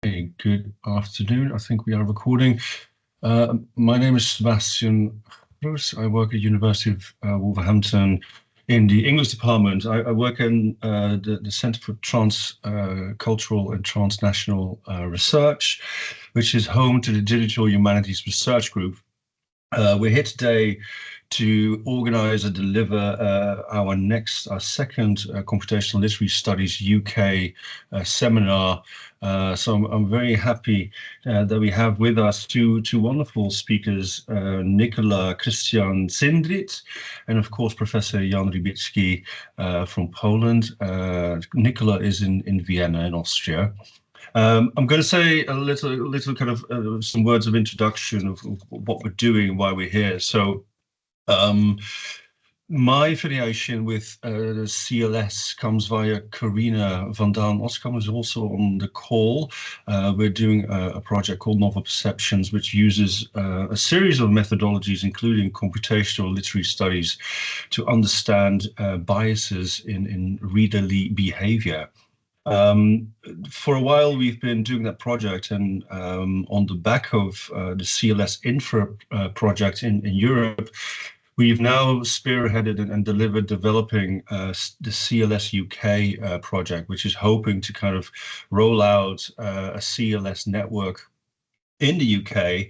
Okay, good afternoon. I think we are recording. My name is Sebastian Bruce. I work at University of Wolverhampton in the English department. I work in the Center for Transcultural and Transnational Research, which is home to the Digital Humanities Research Group. We're here today to organize and deliver our second Computational Literary Studies UK seminar. So I'm very happy that we have with us two wonderful speakers, Nikola Krisztian Czindrity, and of course Professor Jan Rybycki from Poland. Nikola is in Vienna in Austria. I'm going to say a little kind of some words of introduction of what we're doing, why we're here. So my affiliation with the CLS comes via Karina van Daan Oskam, who's also on the call. We're doing a project called Novel Perceptions, which uses a series of methodologies, including computational literary studies, to understand biases in readerly behavior. For a while, we've been doing that project, and on the back of the CLS Infra project in Europe, we've now spearheaded and delivered developing the CLSUK project, which is hoping to kind of roll out a CLS network in the UK.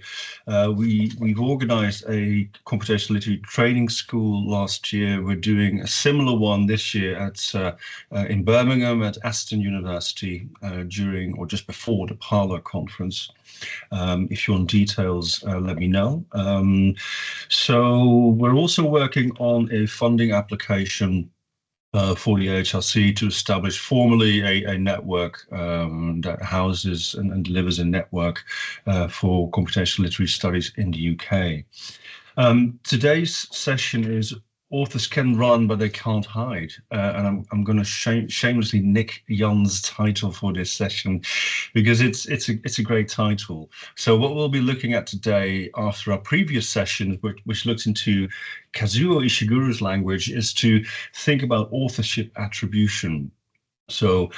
We've organized a computational literary training school last year. We're doing a similar one this year in Birmingham at Aston University during or just before the Parlour conference. If you want details, let me know. So we're also working on a funding application for the AHRC to establish formally a network that houses and delivers a network for computational literary studies in the UK. Today's session is Authors Can Run, but They Can't Hide. And I'm going to shamelessly nick Jan's title for this session because it's a great title. So what we'll be looking at today, after our previous session, which looks into Kazuo Ishiguro's language, is to think about authorship attribution. So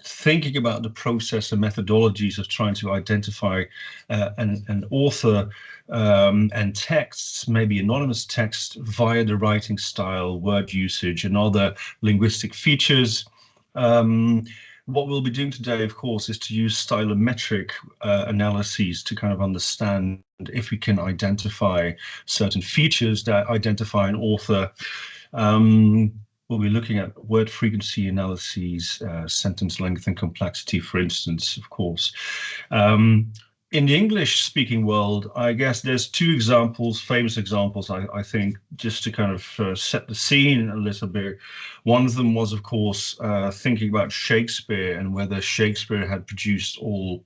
thinking about the process and methodologies of trying to identify an author and texts, maybe anonymous text, via the writing style, word usage, and other linguistic features. What we'll be doing today, of course, is to use stylometric analyses to kind of understand if we can identify certain features that identify an author. We'll be looking at word frequency analyses, sentence length and complexity, for instance, of course. In the English-speaking world, I guess there's two examples, famous examples, I think, just to kind of set the scene a little bit. One of them was, of course, thinking about Shakespeare and whether Shakespeare had produced all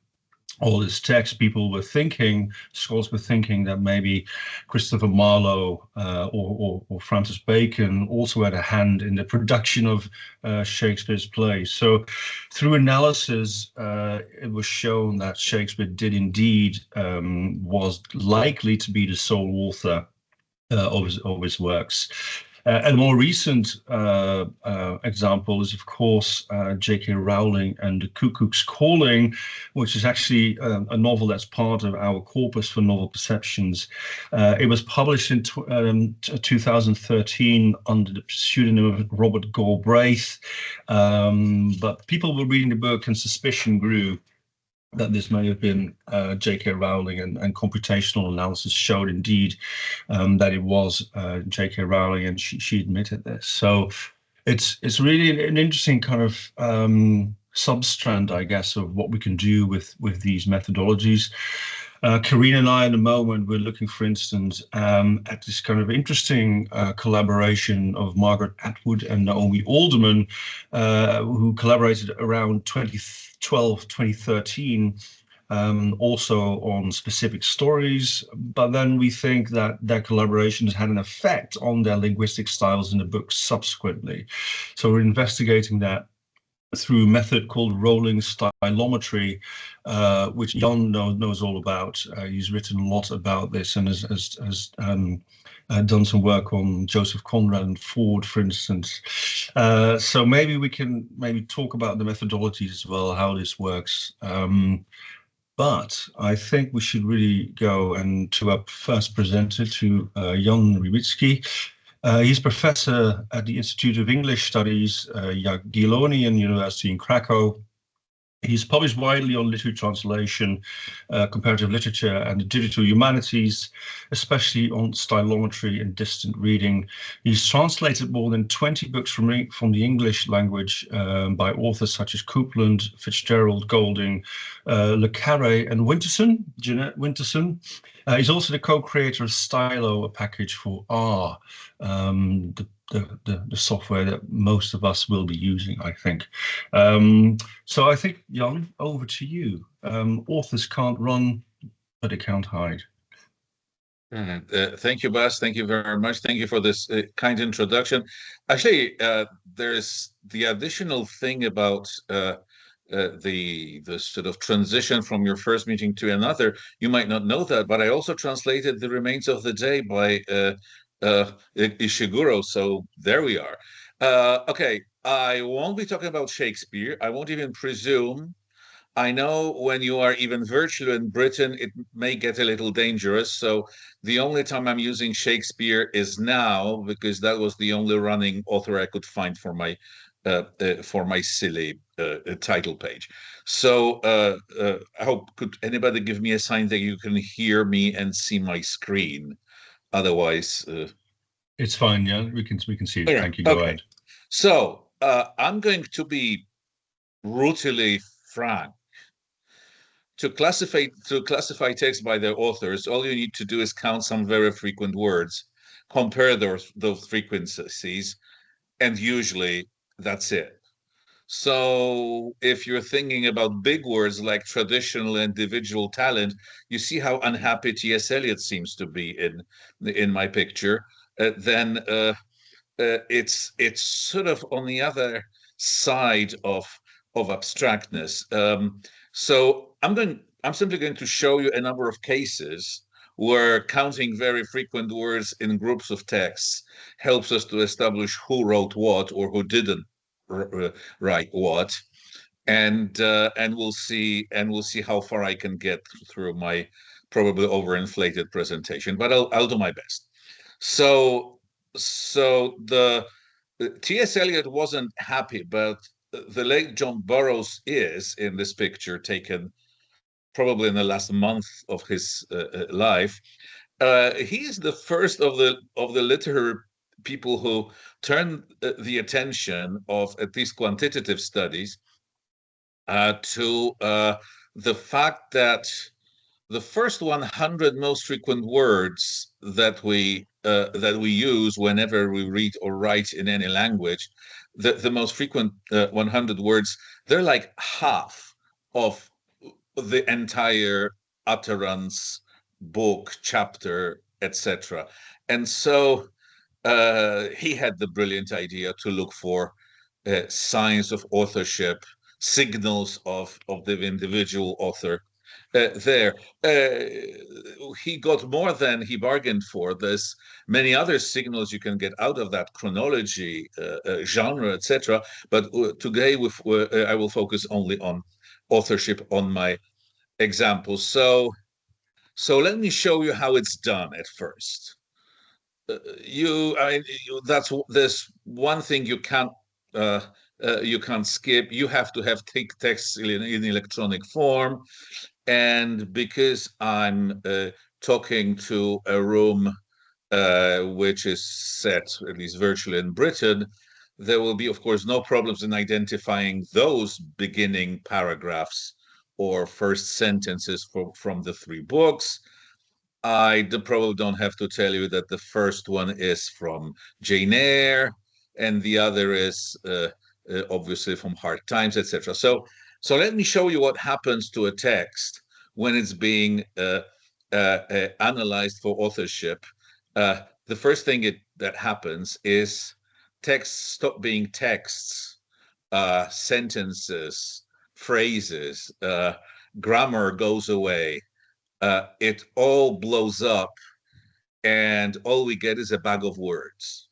this text. People were thinking, scholars were thinking, that maybe Christopher Marlowe or Francis Bacon also had a hand in the production of Shakespeare's plays. So through analysis, it was shown that Shakespeare did indeed was likely to be the sole author of his works. A more recent example is, of course, J.K. Rowling and The Cuckoo's Calling, which is actually a novel that's part of our corpus for novel perceptions. It was published in 2013 under the pseudonym of Robert Galbraith, but people were reading the book and suspicion grew that this may have been J.K. Rowling, and computational analysis showed indeed that it was J.K. Rowling, and she admitted this. So it's really an interesting kind of substrand, I guess, of what we can do with these methodologies. Karina and I, at the moment, we're looking, for instance, at this kind of interesting collaboration of Margaret Atwood and Naomi Alderman, who collaborated around 2012, 2013, also on specific stories. But then we think that their collaboration has had an effect on their linguistic styles in the books subsequently. So we're investigating that. through a method called Rowling stylometry, which Jan knows all about. He's written a lot about this and has done some work on Joseph Conrad and Ford, for instance. So maybe we can talk about the methodologies as well, how this works. But I think we should really go and to our first presenter, to Jan Rybycki. He's professor at the Institute of English Studies, Jagiellonian University in Krakow. He's published widely on literary translation, comparative literature, and the digital humanities, especially on stylometry and distant reading. He's translated more than 20 books from the English language by authors such as Coupland, Fitzgerald, Golding, Le Carré, and Winterson, Jeanette Winterson. He's also the co-creator of Stylo, a package for R, the software that most of us will be using, I think. So I think, Jan, over to you. Authors can't run, but they can't hide. Thank you, Bas. Thank you very much. Thank you for this kind introduction. Actually, there's the additional thing about the sort of transition from your first meeting to another. You might not know that, but I also translated The Remains of the Day by Ishiguro. So there we are. Okay, I won't be talking about Shakespeare. I won't even presume. I know when you are even virtually in Britain, it may get a little dangerous. So the only time I'm using Shakespeare is now, because that was the only running author I could find for my silly title page. So I hope, could anybody give me a sign that you can hear me and see my screen? Otherwise, it's fine. Yeah, we can see it. Thank you. Go ahead. So I'm going to be brutally frank. To classify text by their authors, all you need to do is count some very frequent words, compare those frequencies, and usually that's it. So if you're thinking about big words like traditional individual talent, you see how unhappy T.S. Eliot seems to be in my picture. Then it's sort of on the other side of abstractness. So I'm simply going to show you a number of cases where counting very frequent words in groups of texts helps us to establish who wrote what or who didn't write what, and we'll see how far I can get through my probably overinflated presentation, but I'll do my best. So the T.S. Eliot wasn't happy, but the late John Burroughs is in this picture taken probably in the last month of his life. He is the first of the literary people who turned the attention of at least quantitative studies to the fact that the first 100 most frequent words that we use whenever we read or write in any language, the most frequent 100 words, they're like half of the entire utterance, book, chapter, etc. And so he had the brilliant idea to look for signs of authorship, signals of the individual author. There, he got more than he bargained for. There's many other signals you can get out of that: chronology, genre, etc. But today, I will focus only on authorship on my example. So let me show you how it's done at first. There's one thing you can't skip. You have to have text in electronic form. And because I'm talking to a room which is set, at least virtually, in Britain, there will be, of course, no problems in identifying those beginning paragraphs or first sentences from the three books. I probably don't have to tell you that the first one is from Jane Eyre, and the other is obviously from Hard Times, etc. So let me show you what happens to a text when it's being analyzed for authorship. The first thing that happens is texts stop being texts sentences, phrases, grammar goes away. It all blows up, and all we get is a bag of words.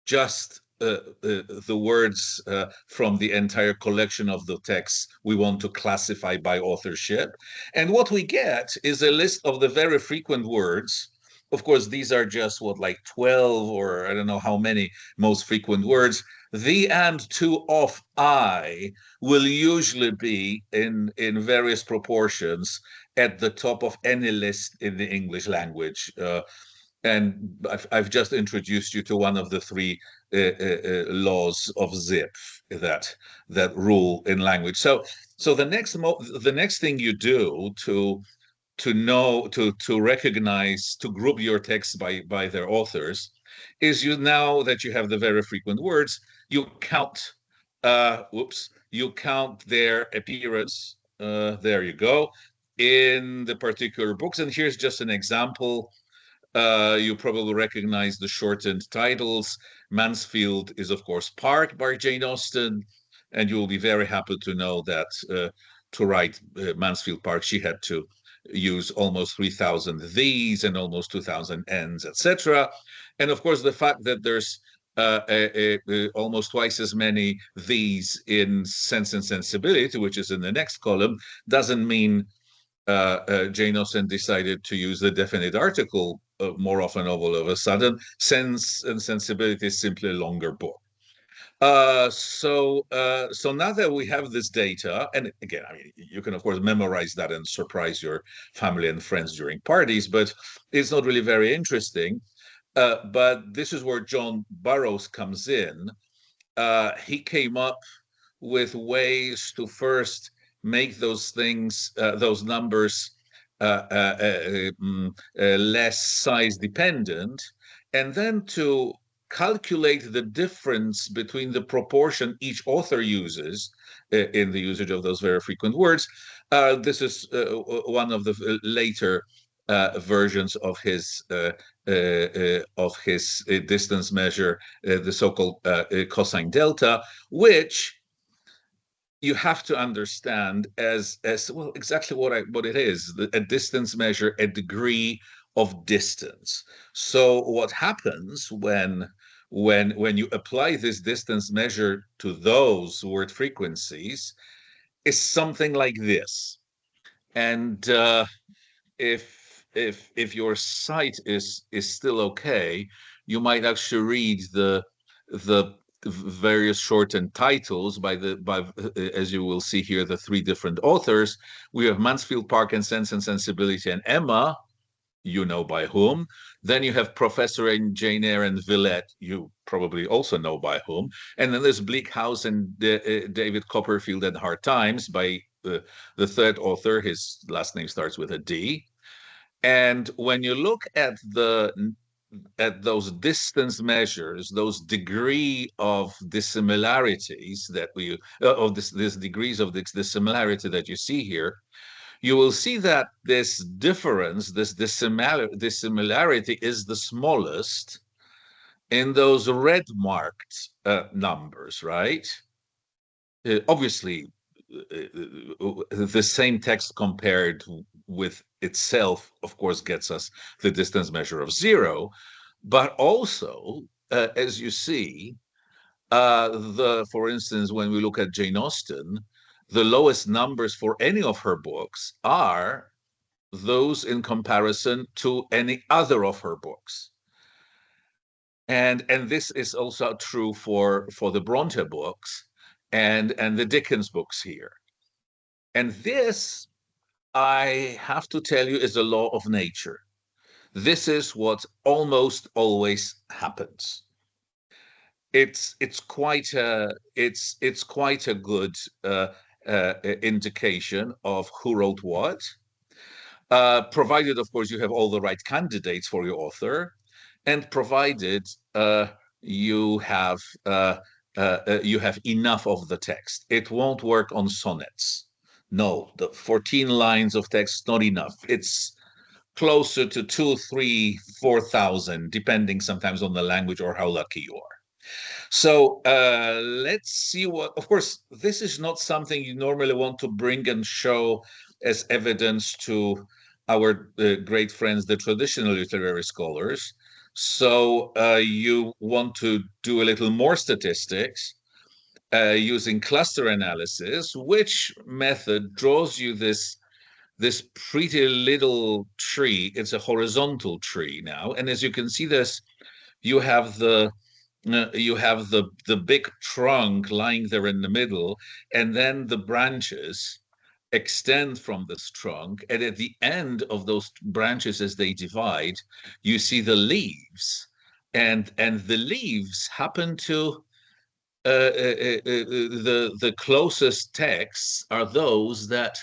Just the words from the entire collection of the texts we want to classify by authorship. And what we get is a list of the very frequent words. Of course, these are just like 12 or I don't know how many most frequent words. The and, to, of, I will usually be in various proportions at the top of any list in the English language. And I've just introduced you to one of the three laws of Zipf that rule in language. So the next thing you do to recognize, to group your texts by their authors, is now that you have the very frequent words, you count you count their appearance. There you go, in the particular books. And here's just an example. You probably recognize the shortened titles. Mansfield is, of course, Park by Jane Austen, and you will be very happy to know that to write Mansfield Park, she had to use almost 3,000 these and almost 2,000 ends, etc. And of course, the fact that there's almost twice as many these in Sense and Sensibility, which is in the next column, doesn't mean Jane Austen decided to use the definite article more often all of a sudden. Sense and Sensibility is simply a longer book. So now that we have this data, and again, I mean, you can of course memorize that and surprise your family and friends during parties, but it's not really very interesting. But this is where John Burroughs comes in. He came up with ways to first make those things, those numbers, less size dependent, and then to calculate the difference between the proportion each author uses in the usage of those very frequent words. This is one of the later versions of his distance measure, the so-called cosine delta, which you have to understand as well exactly what it is: a distance measure, a degree of distance. So what happens when you apply this distance measure to those word frequencies is something like this. And if your sight is still okay, you might actually read the various shortened titles by as you will see here, the three different authors. We have Mansfield Park and Sense and Sensibility and Emma, you know by whom. Then you have Professor and Jane Eyre and Villette, you probably also know by whom. And then there's Bleak House and David Copperfield and Hard Times by the third author. His last name starts with a D. And when you look at those distance measures, those degree of dissimilarities that this degrees of this dissimilarity that you see here, you will see that this difference, this dissimilarity is the smallest in those red marked numbers, right? Obviously, the same text compared with itself, of course, gets us the distance measure of 0, but also, as you see, for instance, when we look at Jane Austen, the lowest numbers for any of her books are those in comparison to any other of her books. And this is also true for the Bronte books and the Dickens books here. And this, I have to tell you, is a law of nature. This is what almost always happens. It's quite a good indication of who wrote what, provided, of course, you have all the right candidates for your author, and provided you have enough of the text. It won't work on sonnets. No, the 14 lines of text, not enough. It's closer to 2,000, 3,000, 4,000, depending sometimes on the language or how lucky you are. So let's see what, of course, this is not something you normally want to bring and show as evidence to our great friends, the traditional literary scholars. So you want to do a little more statistics using cluster analysis, which method draws you this pretty little tree. It's a horizontal tree now. And as you can see this, you have the big trunk lying there in the middle, and then the branches extend from this trunk, and at the end of those branches as they divide, you see the leaves, and the leaves happen to the closest texts are those that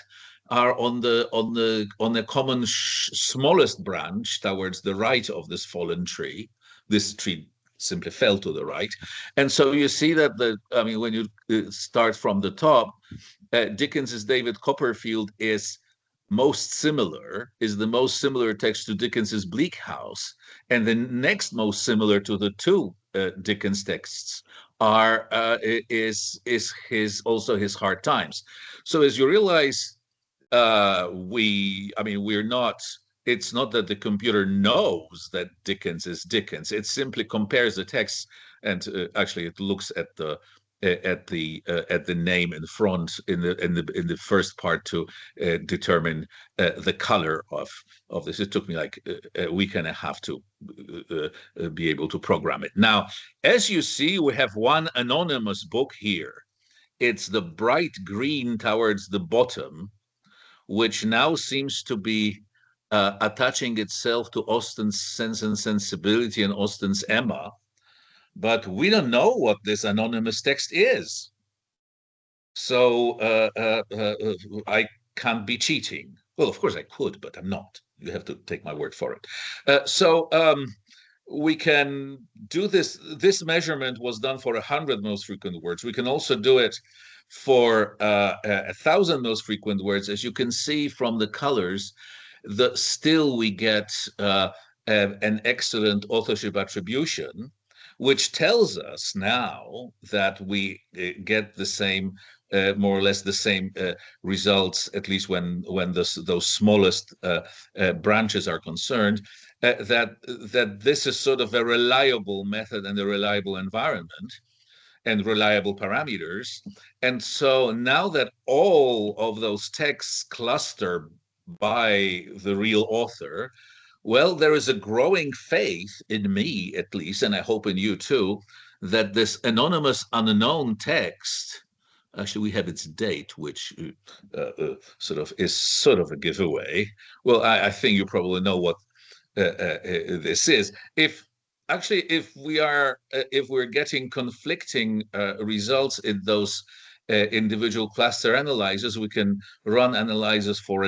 are on the common smallest branch towards the right of this fallen tree. This tree simply fell to the right, and so you see that when you start from the top, Dickens's David Copperfield is the most similar text to Dickens's Bleak House, and the next most similar to the two Dickens texts is his Hard Times. So as you realize, we're not. It's not that the computer knows that Dickens is Dickens. It simply compares the text, and actually it looks at the name in front in the first part to determine the color of this. It took me like a week and a half to be able to program it. Now, as you see, we have one anonymous book here. It's the bright green towards the bottom, which now seems to be attaching itself to Austen's Sense and Sensibility and Austen's Emma. But we don't know what this anonymous text is. So I can't be cheating. Well, of course I could, but I'm not. You have to take my word for it. So we can do this. This measurement was done for 100 most frequent words. We can also do it for 1,000 most frequent words. As you can see from the colors, still we get an excellent authorship attribution, which tells us now that we get the same, more or less the same results, at least when those smallest branches are concerned, that this is sort of a reliable method and a reliable environment and reliable parameters. And so now that all of those texts cluster by the real author, well, there is a growing faith in me, at least, and I hope in you too, that this anonymous unknown text, actually we have its date, which sort of a giveaway. Well, I think you probably know what this is. If we're getting conflicting results in those individual cluster analyzers, we can run analyzers for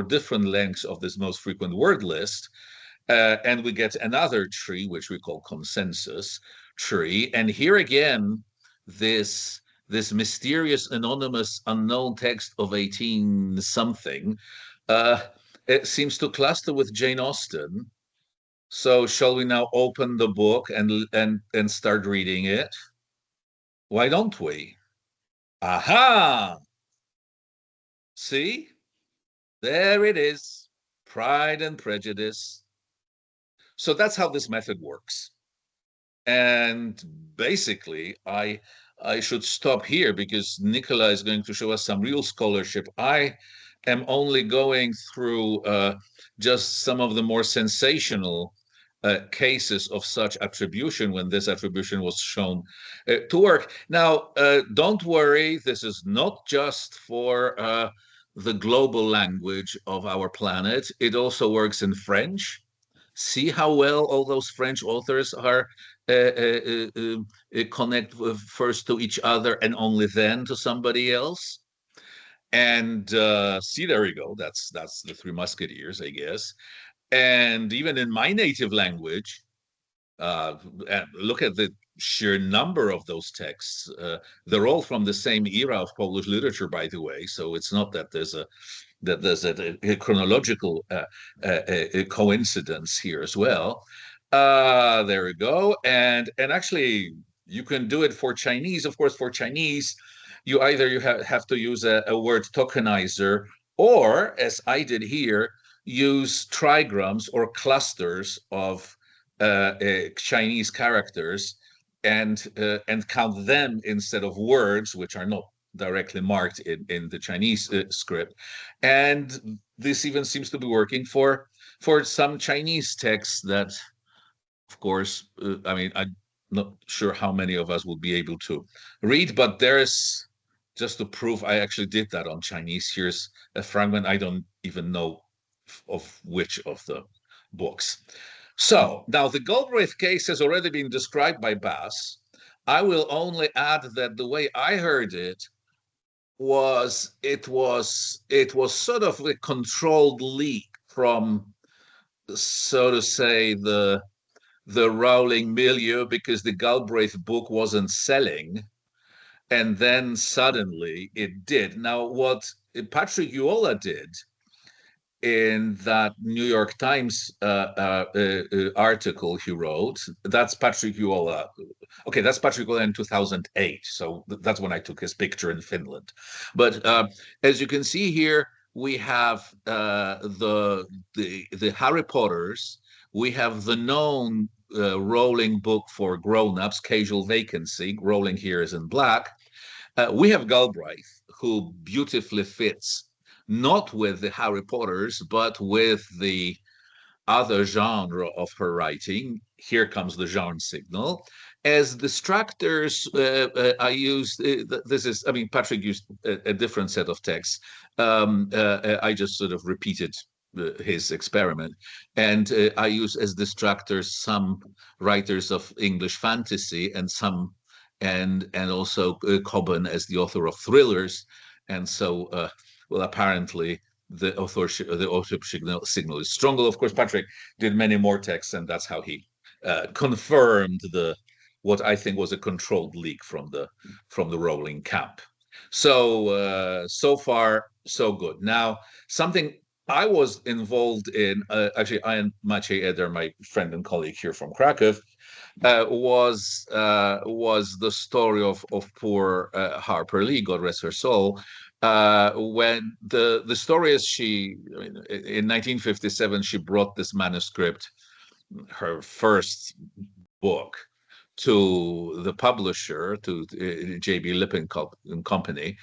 different lengths of this most frequent word list, and we get another tree, which we call consensus tree. And here again, this mysterious anonymous unknown text of 18 something it seems to cluster with Jane Austen. So shall we now open the book and start reading it? Why don't we? Aha! See? There it is. Pride and Prejudice. So that's how this method works. And basically, I should stop here because Nikola is going to show us some real scholarship. I am only going through just some of the more sensational cases of such attribution when this attribution was shown to work. Now, don't worry, this is not just for the global language of our planet. It also works in French. See how well all those French authors are connect first to each other and only then to somebody else. And see, there we go. That's the Three Musketeers, I guess. And even in my native language, look at the sheer number of those texts. They're all from the same era of Polish literature, by the way. So it's not that there's a chronological coincidence here as well. There we go. And actually, you can do it for Chinese. Of course, for Chinese, you have to use a word tokenizer, or as I did here, use trigrams or clusters of Chinese characters and count them instead of words, which are not directly marked in the Chinese script. And this even seems to be working for some Chinese texts that, of course, I mean, I'm not sure how many of us will be able to read, but there's, just to prove I actually did that on Chinese, here's a fragment. I don't even know of which of the books. So now the Galbraith case has already been described by Bass. I will only add that the way I heard it was sort of a controlled leak from, so to say, the Rowling milieu, because the Galbraith book wasn't selling, and then suddenly it did. Now, what Patrick Uola did in that New York Times article he wrote, that's Patrick Uola. Okay, that's Patrick Uola in 2008. So that's when I took his picture in Finland. But as you can see here, we have the Harry Potters. We have the known Rowling book for grown-ups, Casual Vacancy. Rowling here is in black. We have Galbraith, who beautifully fits not with the Harry Potters, but with the other genre of her writing. Here comes the genre signal. As distractors, I used, this is, I mean, Patrick used a different set of texts. I just sort of repeated his experiment. And I use as distractors some writers of English fantasy and some, and also Cobbin as the author of thrillers. And so, well, apparently the authorship signal is stronger. Of course, Patrick did many more texts, and that's how he confirmed what I think was a controlled leak from the Rowling camp. So so far so good. Now, something I was involved in, actually, Ian Maciej Eder, my friend and colleague here from Kraków, was the story of poor Harper Lee, God rest her soul. When the story is, in 1957 she brought this manuscript, her first book, to the publisher, to J.B. Lippin and Company,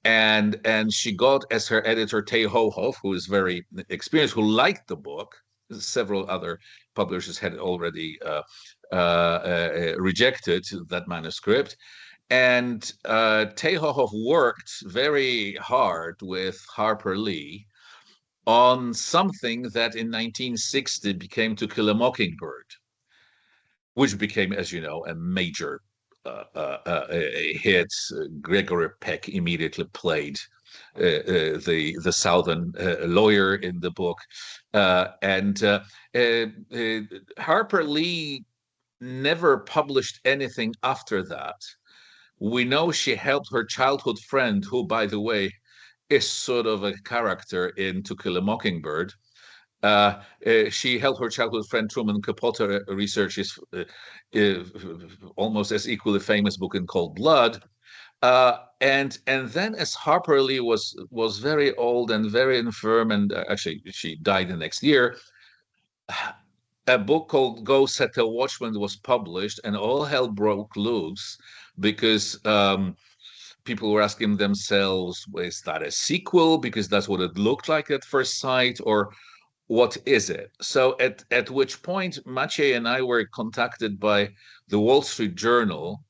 and she got as her editor Tay Hohoff, who is very experienced, who liked the book. Several other publishers had already rejected that manuscript. And Tay Hohoff worked very hard with Harper Lee on something that in 1960 became To Kill a Mockingbird, which became, as you know, a major a hit. Gregory Peck immediately played the Southern lawyer in the book, and Harper Lee never published anything after that. We know she helped her childhood friend, who, by the way, is sort of a character in To Kill a Mockingbird. She helped her childhood friend Truman Capote research his almost as equally famous book in Cold Blood. And then, as Harper Lee was very old and very infirm, and actually she died the next year, a book called Go Set a Watchman was published, and all hell broke loose because people were asking themselves, is that a sequel? Because that's what it looked like at first sight, or what is it? So at which point Maciej and I were contacted by the Wall Street Journal.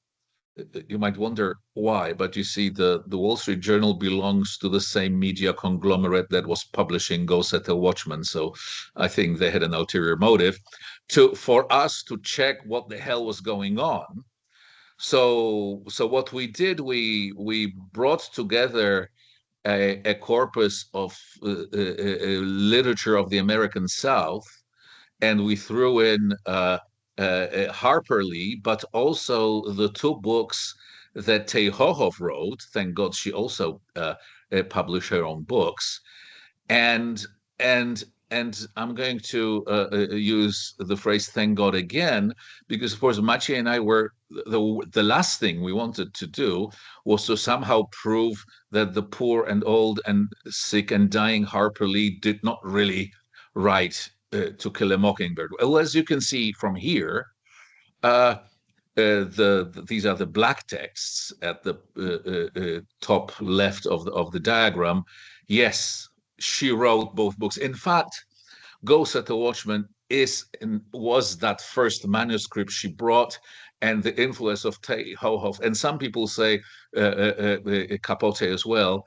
You might wonder why, but you see, the Wall Street Journal belongs to the same media conglomerate that was publishing Go Set a Watchman. So I think they had an ulterior motive for us to check what the hell was going on. So what we did, we brought together a corpus of literature of the American South, and we threw in Harper Lee, but also the two books that Tay Hohoff wrote. Thank God she also published her own books, and I'm going to use the phrase "thank God" again, because of course Maciej and I were the last thing we wanted to do was to somehow prove that the poor and old and sick and dying Harper Lee did not really write To Kill a Mockingbird. Well, as you can see from here, these are the black texts at the top left of the diagram. Yes, she wrote both books. In fact, Ghost at the Watchman was that first manuscript she brought, and the influence of Tehohoff, and some people say Capote as well,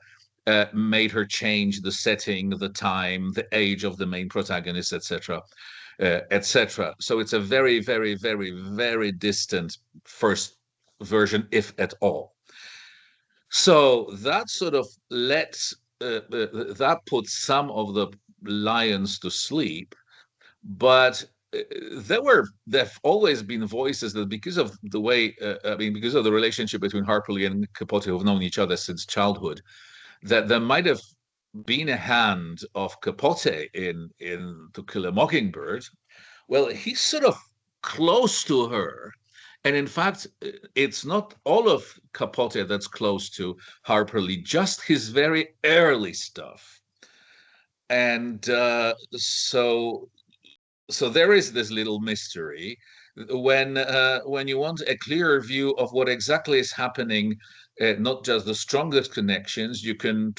made her change the setting, the time, the age of the main protagonist, etc., etc. So it's a very, very, very, very distant first version, if at all. So that sort of that puts some of the lions to sleep, but there've always been voices that because of the way, because of the relationship between Harper Lee and Capote, who've known each other since childhood, that there might have been a hand of Capote in To Kill a Mockingbird. Well, he's sort of close to her. And in fact, it's not all of Capote that's close to Harper Lee, just his very early stuff. And so there is this little mystery. When you want a clearer view of what exactly is happening, not just the strongest connections, you can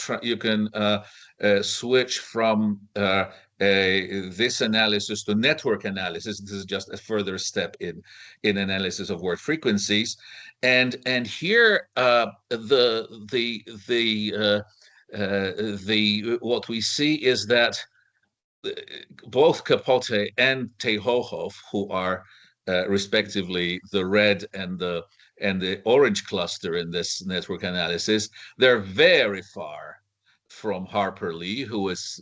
switch from this analysis to network analysis. This is just a further step in analysis of word frequencies, and here what we see is that both Capote and Tehohoff, who are respectively the red and the orange cluster in this network analysis, they're very far from Harper Lee, who is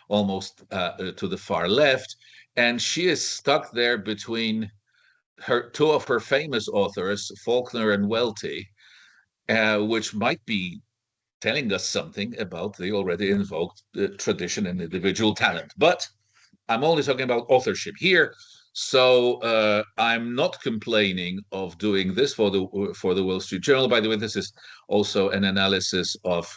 almost to the far left, and she is stuck there between two of her famous authors, Faulkner and Welty, which might be telling us something about the already invoked tradition and individual talent. But I'm only talking about authorship here, so I'm not complaining of doing this for the Wall Street Journal. By the way, this is also an analysis of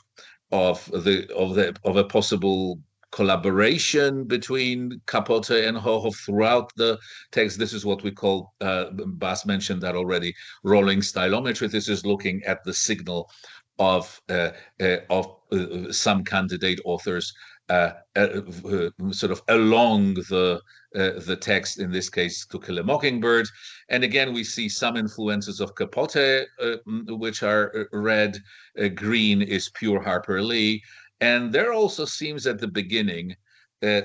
a possible collaboration between Capote and Hohoff throughout the text. This is what we call, Bas mentioned that already, Rowling stylometry. This is looking at the signal of some candidate authors sort of along the text, in this case, To Kill a Mockingbird. And again, we see some influences of Capote, which are red. Green is pure Harper Lee. And there also seems at the beginning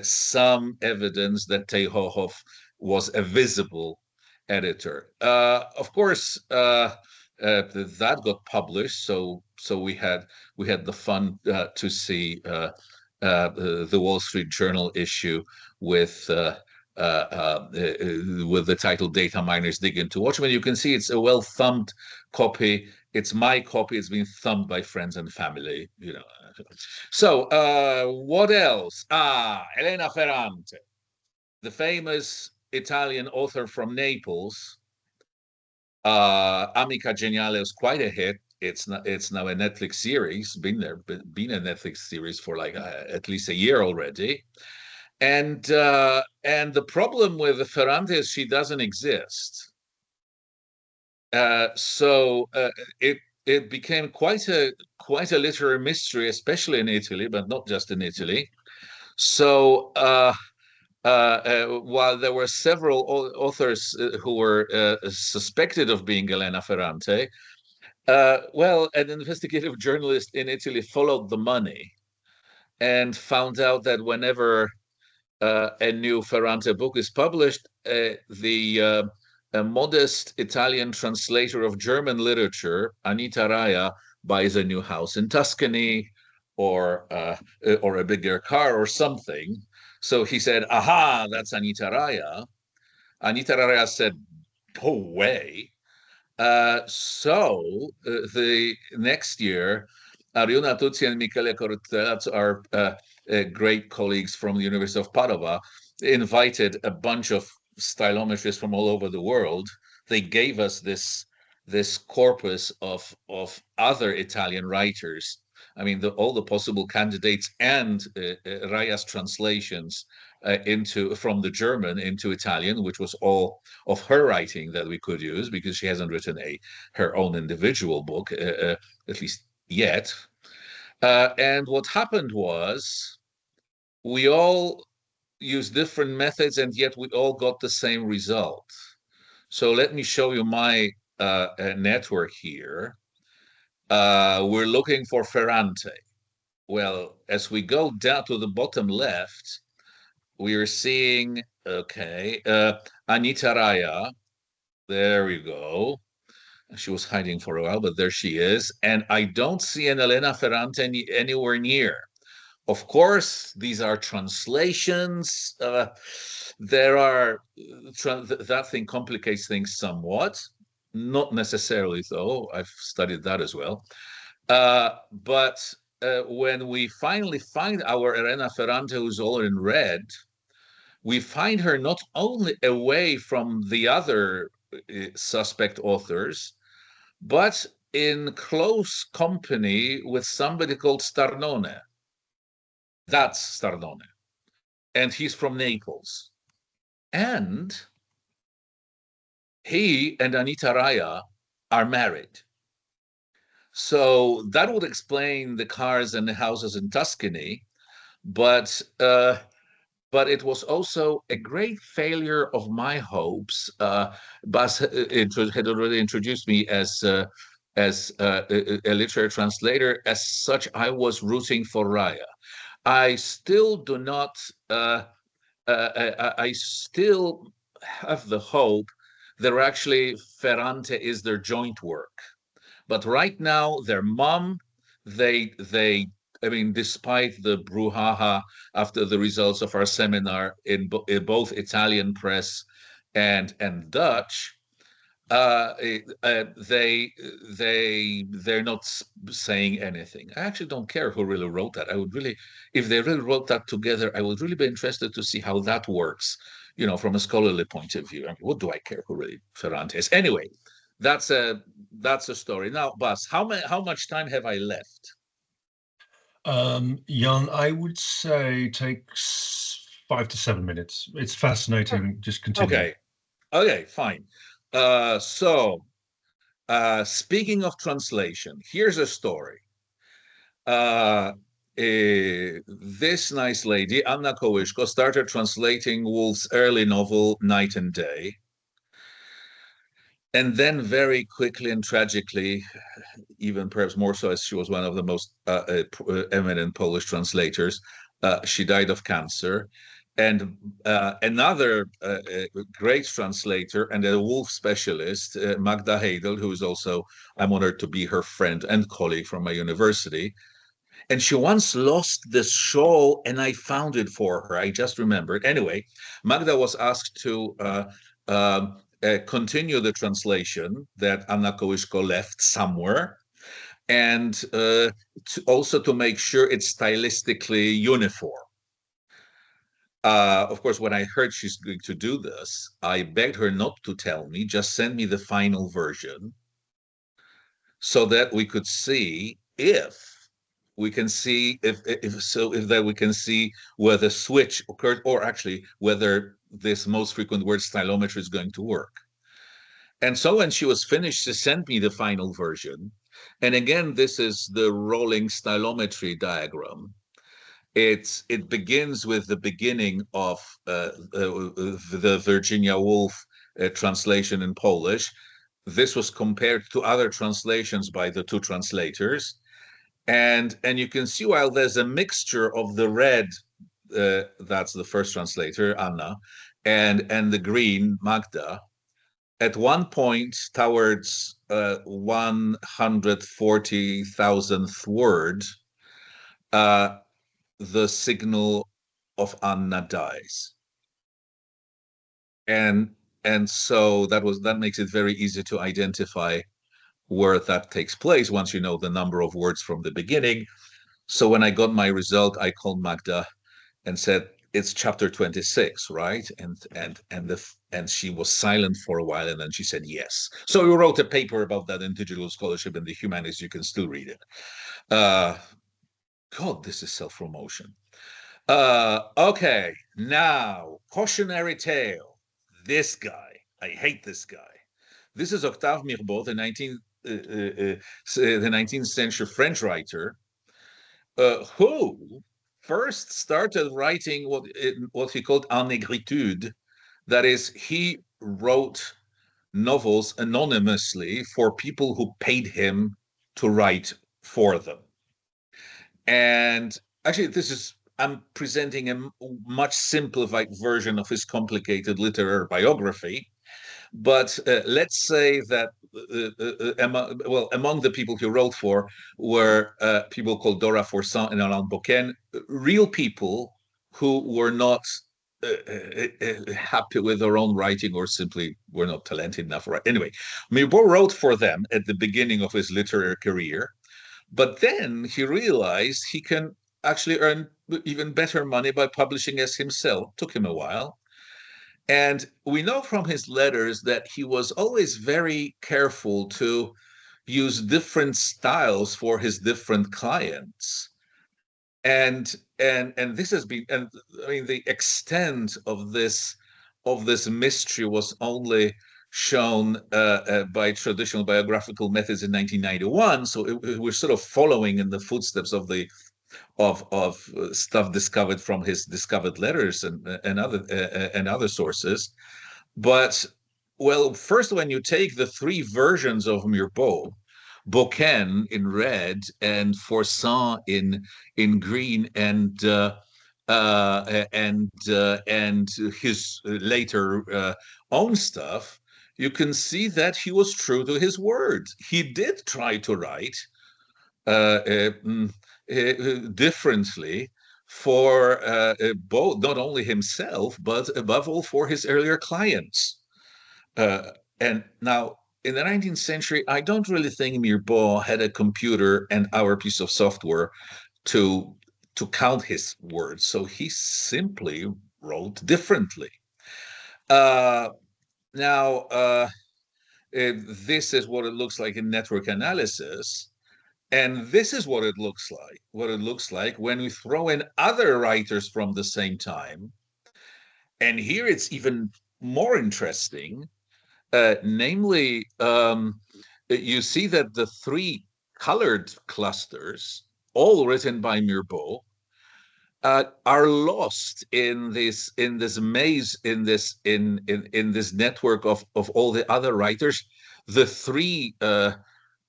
some evidence that Tehohoff was a visible editor. Of course, that got published, so we had the fun to see the Wall Street Journal issue with the title "Data Miners Dig into Watchmen." You can see it's a well-thumbed copy. It's my copy. It's been thumbed by friends and family. So what else? Elena Ferrante, the famous Italian author from Naples. Amica Geniale is quite a hit. It's now a Netflix series. Been a Netflix series for like at least a year already. And the problem with Ferrante is she doesn't exist. So it became quite a literary mystery, especially in Italy, but not just in Italy. So while there were several authors who were suspected of being Elena Ferrante, well, an investigative journalist in Italy followed the money and found out that whenever a new Ferrante book is published, a modest Italian translator of German literature, Anita Raya, buys a new house in Tuscany or a bigger car or something. So he said, aha, that's Anita Raya. Anita Raya said, go away. So the next year, Ariuna Tuzzi and Michele Cortellazzo are great colleagues from the University of Padova, invited a bunch of stylometrists from all over the world. They gave us this corpus of other Italian writers. I mean, all the possible candidates and Raya's translations from the German into Italian, which was all of her writing that we could use because she hasn't written her own individual book, at least yet. And what happened was we all used different methods, and yet we all got the same result. So let me show you my network here. We're looking for Ferrante. Well, as we go down to the bottom left, we are seeing, okay, Anita Raya. There we go. She was hiding for a while, but there she is. And I don't see an Elena Ferrante anywhere near. Of course, these are translations. That thing complicates things somewhat. Not necessarily, though. I've studied that as well. But when we finally find our Elena Ferrante, who's all in red, we find her not only away from the other suspect authors, but in close company with somebody called Starnone. That's Starnone. And he's from Naples. And he and Anita Raya are married. So that would explain the cars and the houses in Tuscany, but it was also a great failure of my hopes. Bas had already introduced me as a literary translator. As such, I was rooting for Raya. I still do not. I still have the hope that actually Ferrante is their joint work. But right now, their mom, I mean, despite the brouhaha after the results of our seminar in both Italian press and Dutch, they're not saying anything. I actually don't care who really wrote that. I would really, if they really wrote that together, I would really be interested to see how that works, you know, from a scholarly point of view. I mean, what do I care who really Ferrante is? Anyway, that's a story. Now, Bas, how much time have I left? Jan, I would say takes 5 to 7 minutes. It's fascinating. Just continue. Okay, fine. Speaking of translation, here's a story. This nice lady, Anna Kołyszko, started translating Woolf's early novel, Night and Day. And then very quickly and tragically, even perhaps more so as she was one of the most eminent Polish translators, she died of cancer. And another great translator and a Woolf specialist, Magda Heidel, who is also, I'm honored to be her friend and colleague from my university. And she once lost this shawl, and I found it for her. I just remembered. Anyway, Magda was asked to continue the translation that Anna Kołyszko left somewhere, and also to make sure it's stylistically uniform. Of course, when I heard she's going to do this, I begged her not to tell me, just send me the final version so that we could see if we can see if that we can see where the switch occurred, or actually whether this most frequent word stylometry is going to work. And so when she was finished, she sent me the final version. And again, this is the Rowling stylometry diagram. It begins with the beginning of the Virginia Woolf translation in Polish. This was compared to other translations by the two translators. And you can see, while there's a mixture of the red, that's the first translator, Anna, and the green, Magda, at one point towards 140,000th word, the signal of Anna dies. And so that makes it very easy to identify where that takes place once you know the number of words from the beginning. So when I got my result, I called Magda and said, it's chapter 26, right? And she was silent for a while, and then she said yes. So we wrote a paper about that in digital scholarship in the humanities. You can still read it. God, this is self-promotion. Okay, now cautionary tale. This guy, I hate this guy. This is Octave Mirbeau, the 19th century French writer, who first started writing what he called en négritude. That is, he wrote novels anonymously for people who paid him to write for them. And actually, I'm presenting a much simplified version of his complicated literary biography. But let's say that among the people he wrote for were people called Dora Forçant and Alain Boquin, real people who were not happy with their own writing or simply were not talented enough. Right? Anyway, Mirbeau wrote for them at the beginning of his literary career, but then he realized he can actually earn even better money by publishing as himself. Took him a while. And we know from his letters that he was always very careful to use different styles for his different clients. And this has been, and I mean, the extent of this mystery was only shown by traditional biographical methods in 1991. So we're sort of following in the footsteps of the of stuff discovered from his discovered letters and other sources. But well, first, when you take the three versions of Mirbeau, Boquin in red and Forçant in green, and his later own stuff, you can see that he was true to his word. He did try to write differently for both, not only himself, but above all for his earlier clients. And now, in the 19th century, I don't really think Mirbeau had a computer and our piece of software to count his words, so he simply wrote differently. This is what it looks like in network analysis. And this is what it looks like when we throw in other writers from the same time. And here it's even more interesting. Namely, you see that the three colored clusters, all written by Mirbeau, are lost in this maze, in this network of all the other writers. The three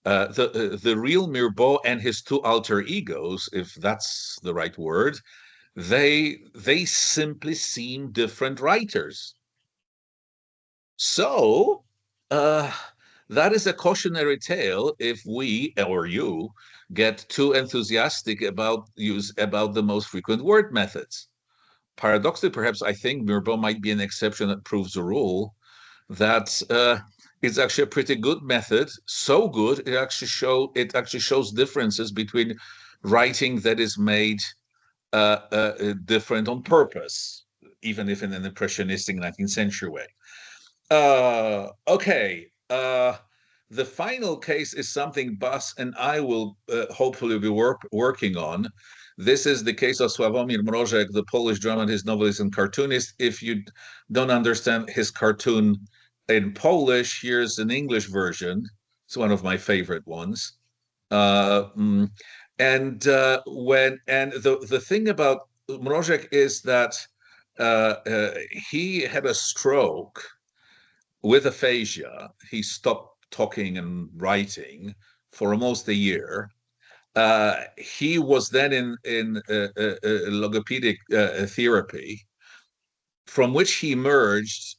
the real Mirbeau and his two alter egos, if that's the right word, they simply seem different writers. So that is a cautionary tale if we or you get too enthusiastic about the most frequent word methods. Paradoxically, perhaps, I think Mirbeau might be an exception that proves the rule, that it's actually a pretty good method. So good, it actually shows differences between writing that is made different on purpose, even if in an impressionistic 19th century way. Okay. The final case is something Bas and I will hopefully be working on. This is the case of Sławomir Mrożek, the Polish dramatist, novelist, and cartoonist. If you don't understand his cartoon in Polish, here's an English version. It's one of my favorite ones. The thing about Mrożek is that he had a stroke with aphasia. He stopped talking and writing for almost a year. He was then in logopedic therapy, from which he emerged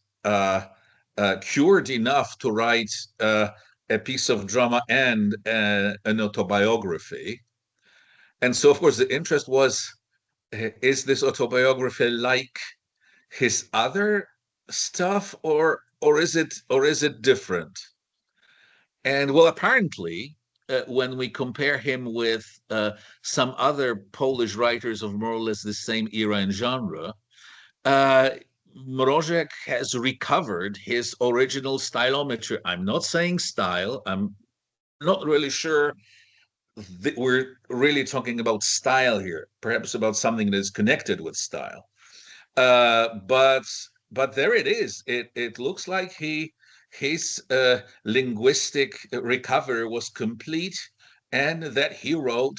cured enough to write a piece of drama and an autobiography. And so, of course, the interest was, is this autobiography like his other stuff, or is it different? And well, apparently, when we compare him with some other Polish writers of more or less the same era and genre, Mrożek has recovered his original stylometry. I'm not saying style. I'm not really sure that we're really talking about style here, perhaps about something that is connected with style. But there it is. It looks like his linguistic recovery was complete, and that he wrote.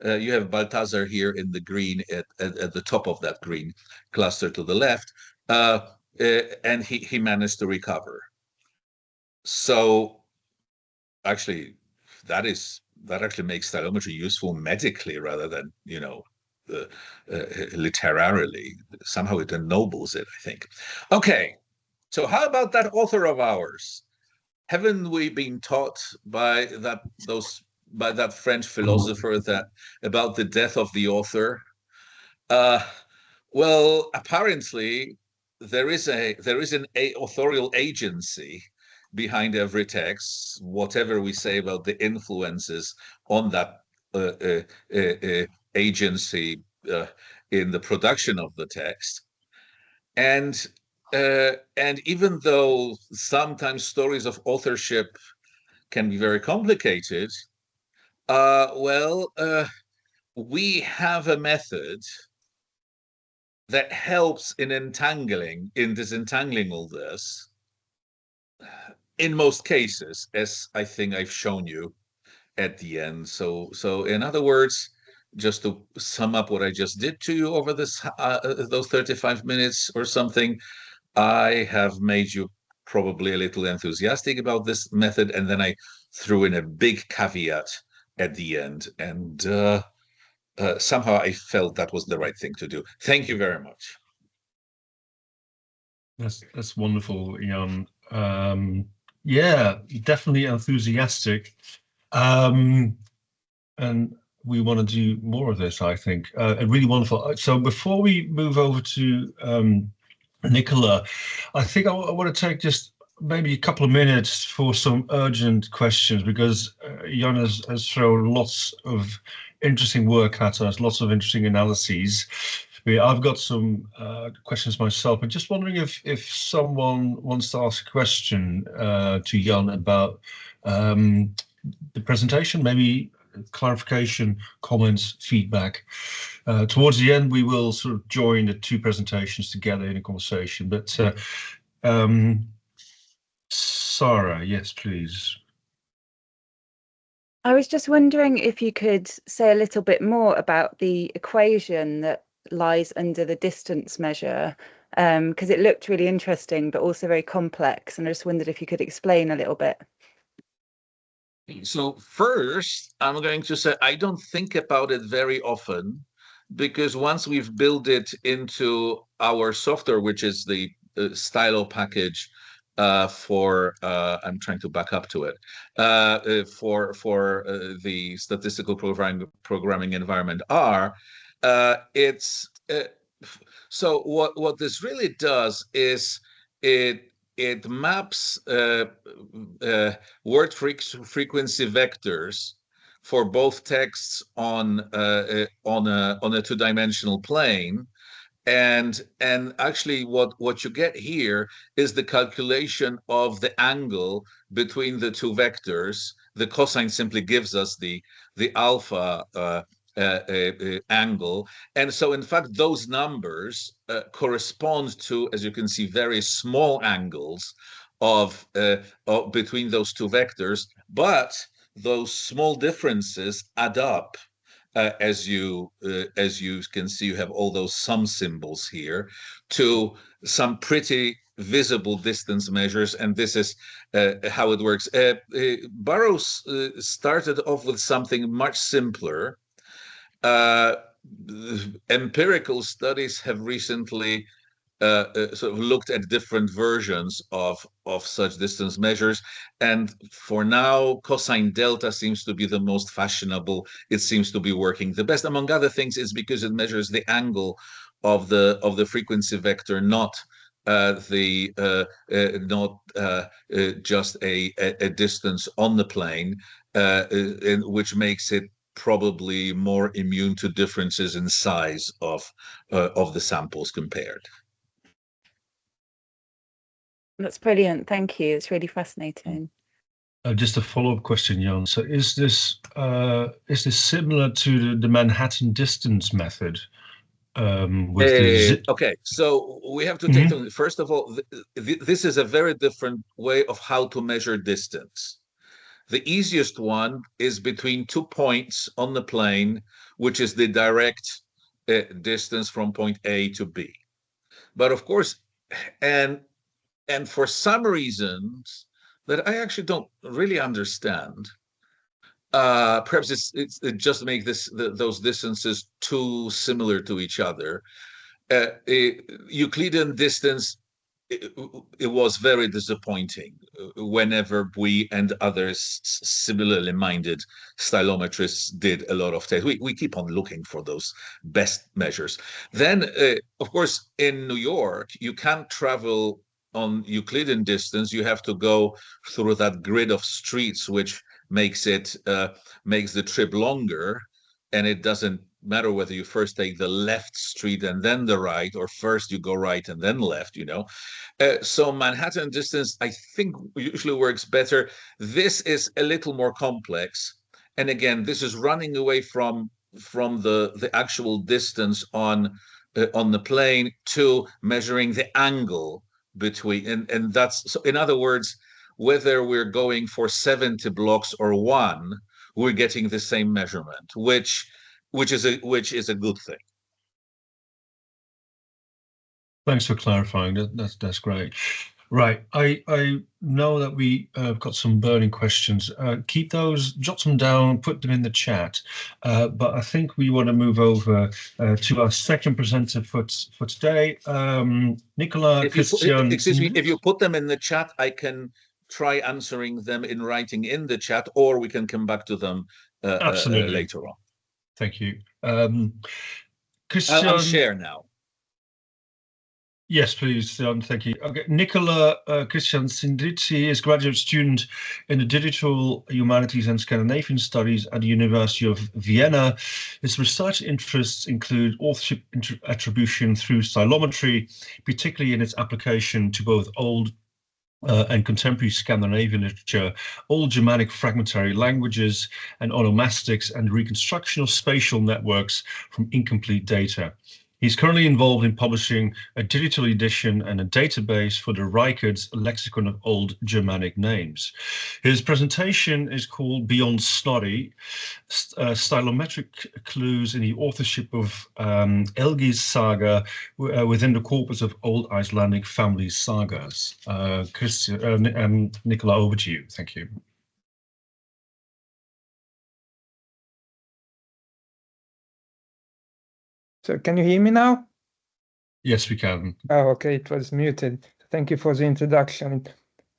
You have Balthazar here in the green at the top of that green cluster to the left, and he managed to recover. So actually, that actually makes stylometry useful medically rather than literarily. Somehow it ennobles it, I think. Okay, so how about that author of ours? Haven't we been taught by that French philosopher that about the death of the author? Well, apparently there is an authorial agency behind every text, whatever we say about the influences on that agency in the production of the text. And even though sometimes stories of authorship can be very complicated, we have a method that helps in disentangling all this in most cases, as I think I've shown you at the end. So in other words, just to sum up what I just did to you over those 35 minutes or something, I have made you probably a little enthusiastic about this method, and then I threw in a big caveat at the end, and somehow I felt that was the right thing to do. Thank you very much. That's wonderful, Jan. Yeah, definitely enthusiastic. And we want to do more of this, I think. Really wonderful. So before we move over to Nikola, I think I want to take just maybe a couple of minutes for some urgent questions, because Jan has thrown lots of interesting work at us, lots of interesting analyses. I've got some questions myself, but just wondering if someone wants to ask a question to Jan about the presentation, maybe clarification, comments, feedback. Towards the end, we will sort of join the two presentations together in a conversation. But Sarah, yes, please. I was just wondering if you could say a little bit more about the equation that lies under the distance measure, because it looked really interesting, but also very complex. And I just wondered if you could explain a little bit. So first, I'm going to say I don't think about it very often, because once we've built it into our software, which is the Stylo package for I'm trying to back up to it for the statistical programming environment R. So what this really does is it maps word frequency vectors for both texts on a two-dimensional plane, and actually what you get here is the calculation of the angle between the two vectors. The cosine simply gives us the alpha angle, and so in fact those numbers correspond to, as you can see, very small angles of between those two vectors, but those small differences add up. As you can see, you have all those sum symbols here to some pretty visible distance measures, and this is how it works. Burroughs started off with something much simpler. Empirical studies have recently sort of looked at different versions of such distance measures, and for now cosine delta seems to be the most fashionable. It seems to be working the best. Among other things, it's because it measures the angle of the frequency vector, not not just a distance on the plane, which makes it probably more immune to differences in size of the samples compared. That's brilliant. Thank you. It's really fascinating. Just a follow-up question, Jan. So is this similar to the Manhattan distance method? Okay, so we have to take first of all, this is a very different way of how to measure distance. The easiest one is between 2 points on the plane, which is the direct distance from point A to B. But of course, and for some reasons that I actually don't really understand, perhaps it just makes those distances too similar to each other. Euclidean distance, it was very disappointing whenever we and others similarly minded stylometrists did a lot of tests. We keep on looking for those best measures. Then, of course, in New York, you can't travel on Euclidean distance. You have to go through that grid of streets, which makes the trip longer, and it doesn't matter whether you first take the left street and then the right, or first you go right and then left, so Manhattan distance, I think, usually works better. This is a little more complex, and again, this is running away from the actual distance on the plane to measuring the angle between, and that's, so in other words, whether we're going for 70 blocks or 1, we're getting the same measurement, which is a good thing. Thanks for clarifying. That's great. Right, I know that we have got some burning questions. Keep those, jot them down, put them in the chat. But I think we want to move over to our second presenter for today, Nikola Krisztian. Excuse me, if you put them in the chat, I can try answering them in writing in the chat, or we can come back to them later on. Thank you. I'll share now. Yes, please, thank you. Okay. Nikola Krisztian Czindrity is graduate student in the Digital Humanities and Scandinavian Studies at the University of Vienna. His research interests include authorship attribution through stylometry, particularly in its application to both Old and contemporary Scandinavian literature, Old Germanic fragmentary languages, and onomastics, and reconstruction of spatial networks from incomplete data. He's currently involved in publishing a digital edition and a database for the Rybicki Lexicon of Old Germanic Names. His presentation is called Beyond Snorri, Stylometric Clues in the Authorship of Elhils Saga within the corpus of Old Icelandic Family Sagas. Nikola, over to you. Thank you. So can you hear me now? Yes, we can. Oh, okay, it was muted. Thank you for the introduction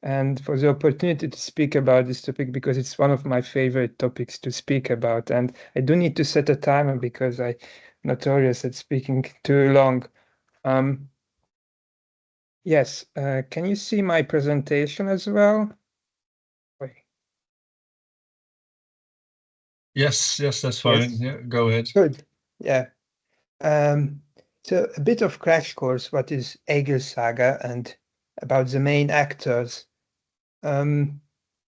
and for the opportunity to speak about this topic, because it's one of my favorite topics to speak about. And I do need to set a timer because I'm notorious at speaking too long. Yes, can you see my presentation as well? Wait. Yes, that's fine. Yes. Yeah, go ahead. Good. Yeah. So a bit of crash course, what is Elhils Saga, and about the main actors. So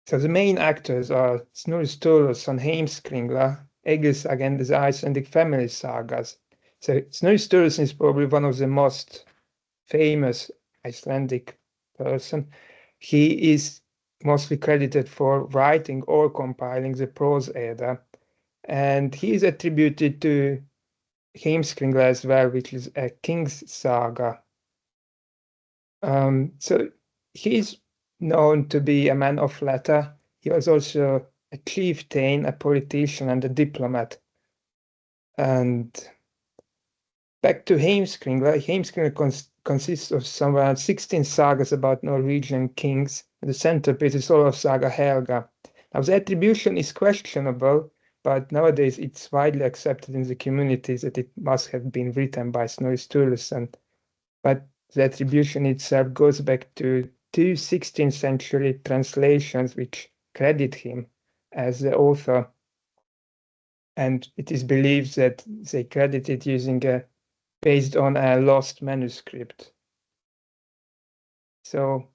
the main actors are Snorri Sturluson, Heimskringla, Elhils Saga, and the Icelandic Family Sagas. So Snorri Sturluson is probably one of the most famous Icelandic person. He is mostly credited for writing or compiling the Prose Edda, and he is attributed to Heimskringla as well, which is a king's saga. So he's known to be a man of letter. He was also a chieftain, a politician, and a diplomat. And back to Heimskringla. Heimskringla consists of somewhere around 16 sagas about Norwegian kings. The centerpiece is Olaf Saga Helga. Now the attribution is questionable, but nowadays it's widely accepted in the communities that it must have been written by Snorri Sturluson. But the attribution itself goes back to two 16th century translations which credit him as the author. And it is believed that they credit it based on a lost manuscript. So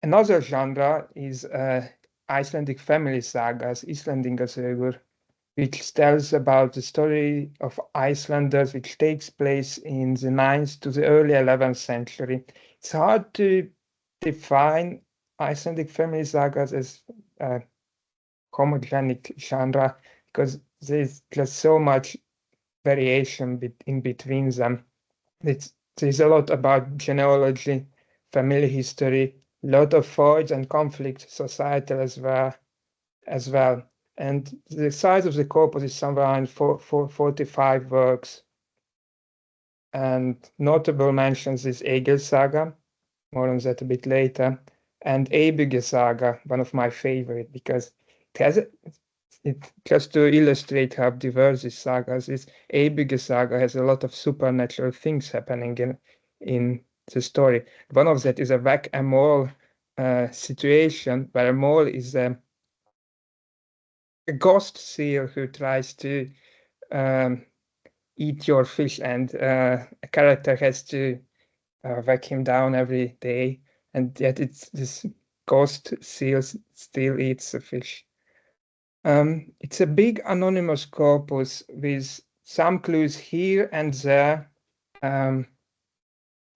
another genre is Icelandic family sagas, Íslendinga sögur, which tells about the story of Icelanders, which takes place in the 9th to the early 11th century. It's hard to define Icelandic family sagas as a homogenic genre because there's just so much variation in between them. There's a lot about genealogy, family history, a lot of voids and conflict societal as well. And the size of the corpus is somewhere around 45 works. And notable mentions is Elhils Saga, more on that a bit later, and Rybicki Saga, one of my favorite, because just to illustrate how diverse this sagas is, Rybicki Saga has a lot of supernatural things happening in the story. One of that is a whack-a-mole situation where a mole is a ghost seal who tries to eat your fish, and a character has to whack him down every day, and yet this ghost seal still eats the fish. It's a big anonymous corpus with some clues here and there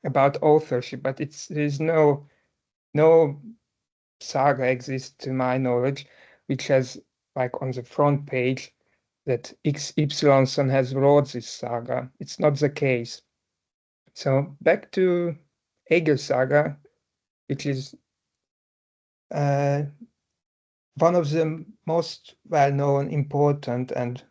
about authorship, but there's no saga exists to my knowledge which has, like on the front page, that Xyson has wrote this saga. It's not the case. So back to Elhils Saga, which is one of the most well-known, important, and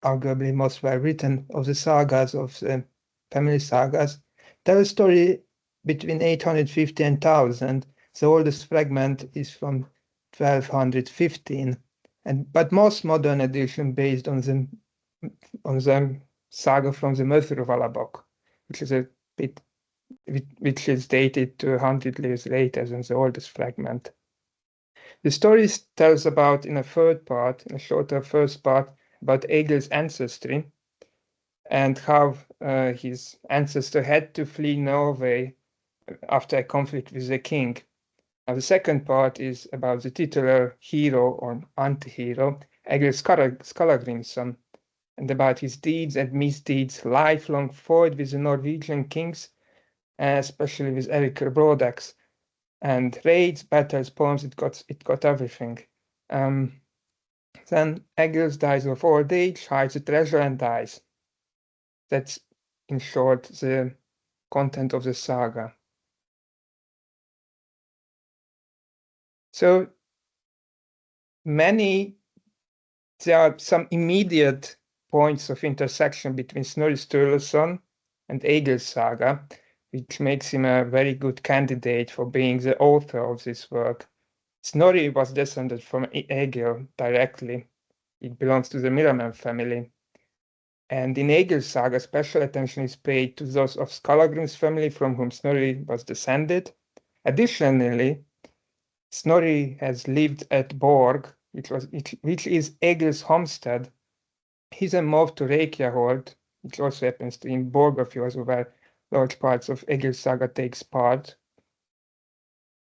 arguably most well-written of the sagas, of the family sagas. Tell a story between 850 and 1000. The oldest fragment is from 1215, but most modern edition based on the saga from the Möðruvalabók, which is dated to 100 years later than the oldest fragment. The story tells about, in a shorter first part, about Egil's ancestry and how his ancestor had to flee Norway after a conflict with the king. Now, the second part is about the titular hero or anti-hero, Egil Skallagrimsson, and about his deeds and misdeeds, lifelong fight with the Norwegian kings, especially with Erik Brodax, and raids, battles, poems. It got everything. Then Egil dies of old age, hides the treasure, and dies. That's, in short, the content of the saga. So there are some immediate points of intersection between Snorri Sturluson and Elhils Saga, which makes him a very good candidate for being the author of this work. Snorri was descended from Egil directly. It belongs to the Miraman family. And in Elhils Saga, special attention is paid to those of Skallagrim's family from whom Snorri was descended. Additionally, Snorri has lived at Borg, which is Egil's homestead. He then moved to Reykjavík, which also happens to be in Borgarfjörður, where large parts of Elhils Saga takes part.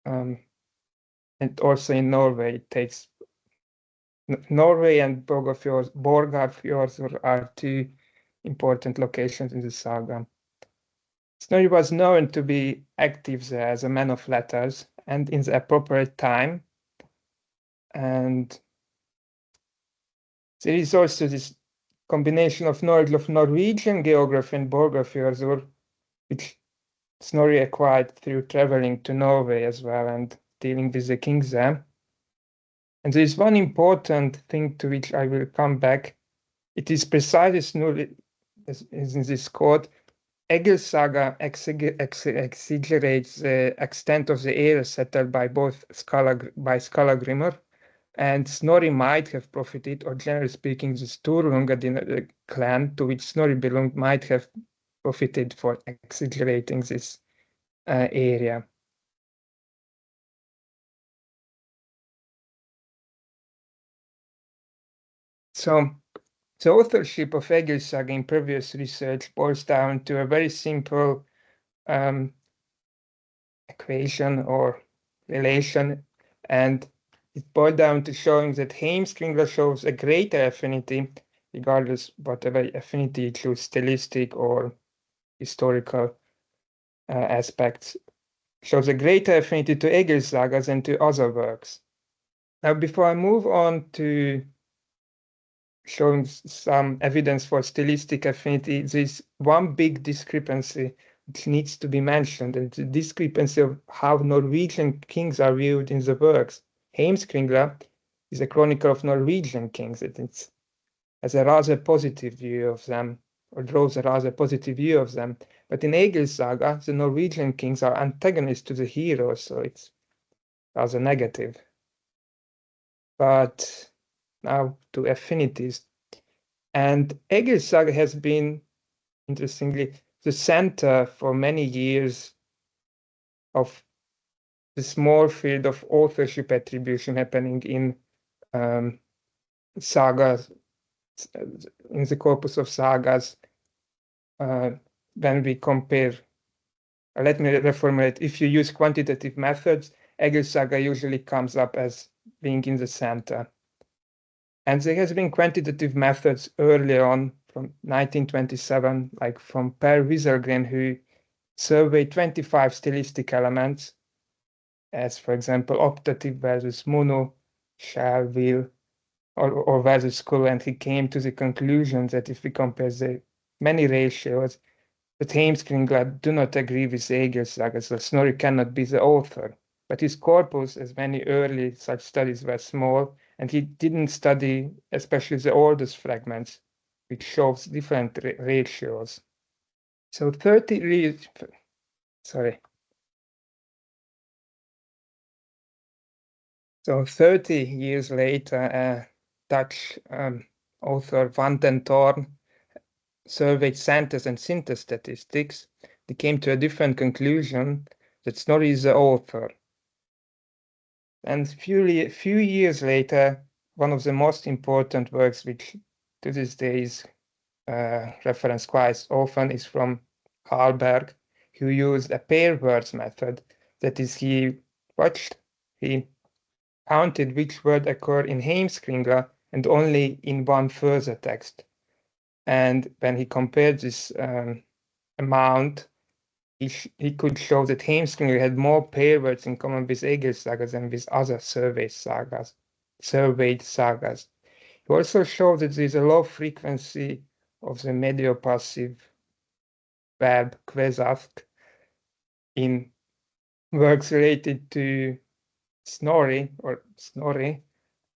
And also in Norway, Norway and Borgarfjörður are two important locations in the saga. Snorri was known to be active there as a man of letters and in the appropriate time. And there is also this combination of knowledge of Norwegian geography and Borgarfjörður, which Snorri acquired through traveling to Norway as well and dealing with the kings there. And there is one important thing to which I will come back. It is precisely Snorri, as in this quote, Elhils Saga exaggerates the extent of the area settled by Skallagrimur, and Snorri might have profited, or generally speaking, the Sturlunga clan to which Snorri belonged might have profited for exaggerating this area. So the authorship of Elhils Saga in previous research boils down to a very simple equation or relation, and it boiled down to showing that Heimskringla shows a greater affinity, regardless whatever affinity includes stylistic or historical aspects, shows a greater affinity to Elhils Saga than to other works. Now, before I move on to showing some evidence for stylistic affinity, there's one big discrepancy which needs to be mentioned, and the discrepancy of how Norwegian kings are viewed in the works. Heimskringla is a chronicle of Norwegian kings, and it has a rather positive view of them, or draws a rather positive view of them. But in Elhils Saga, the Norwegian kings are antagonists to the heroes, so it's rather negative. But now to affinities. And Elhils Saga has been, interestingly, the center for many years of the small field of authorship attribution happening in sagas, in the corpus of sagas, when we compare. Let me reformulate. If you use quantitative methods, Elhils Saga usually comes up as being in the center. And there has been quantitative methods early on from 1927, like from Per Wieselgren, who surveyed 25 stylistic elements, as for example, optative versus mono, shall, will, or versus skull, and he came to the conclusion that if we compare the many ratios, that Heimskringla do not agree with Elhils Saga, so Snorri cannot be the author. But his corpus, as many early such studies were small, and he didn't study especially the oldest fragments, which shows different ratios. So 30 years later, Dutch author Van den Toorn surveyed centers and syntax statistics. They came to a different conclusion, that Snorri is the author. And few years later, one of the most important works, which to this day is referenced quite often, is from Hallberg, who used a pair words method. That is, he counted which word occurred in Heimskringla and only in one further text. And when he compared this amount, he could show that Heimskringla had more pair words in common with Elhils Saga than with other surveyed sagas. He also showed that there is a low frequency of the mediopassive verb kvesask in works related to Snorri,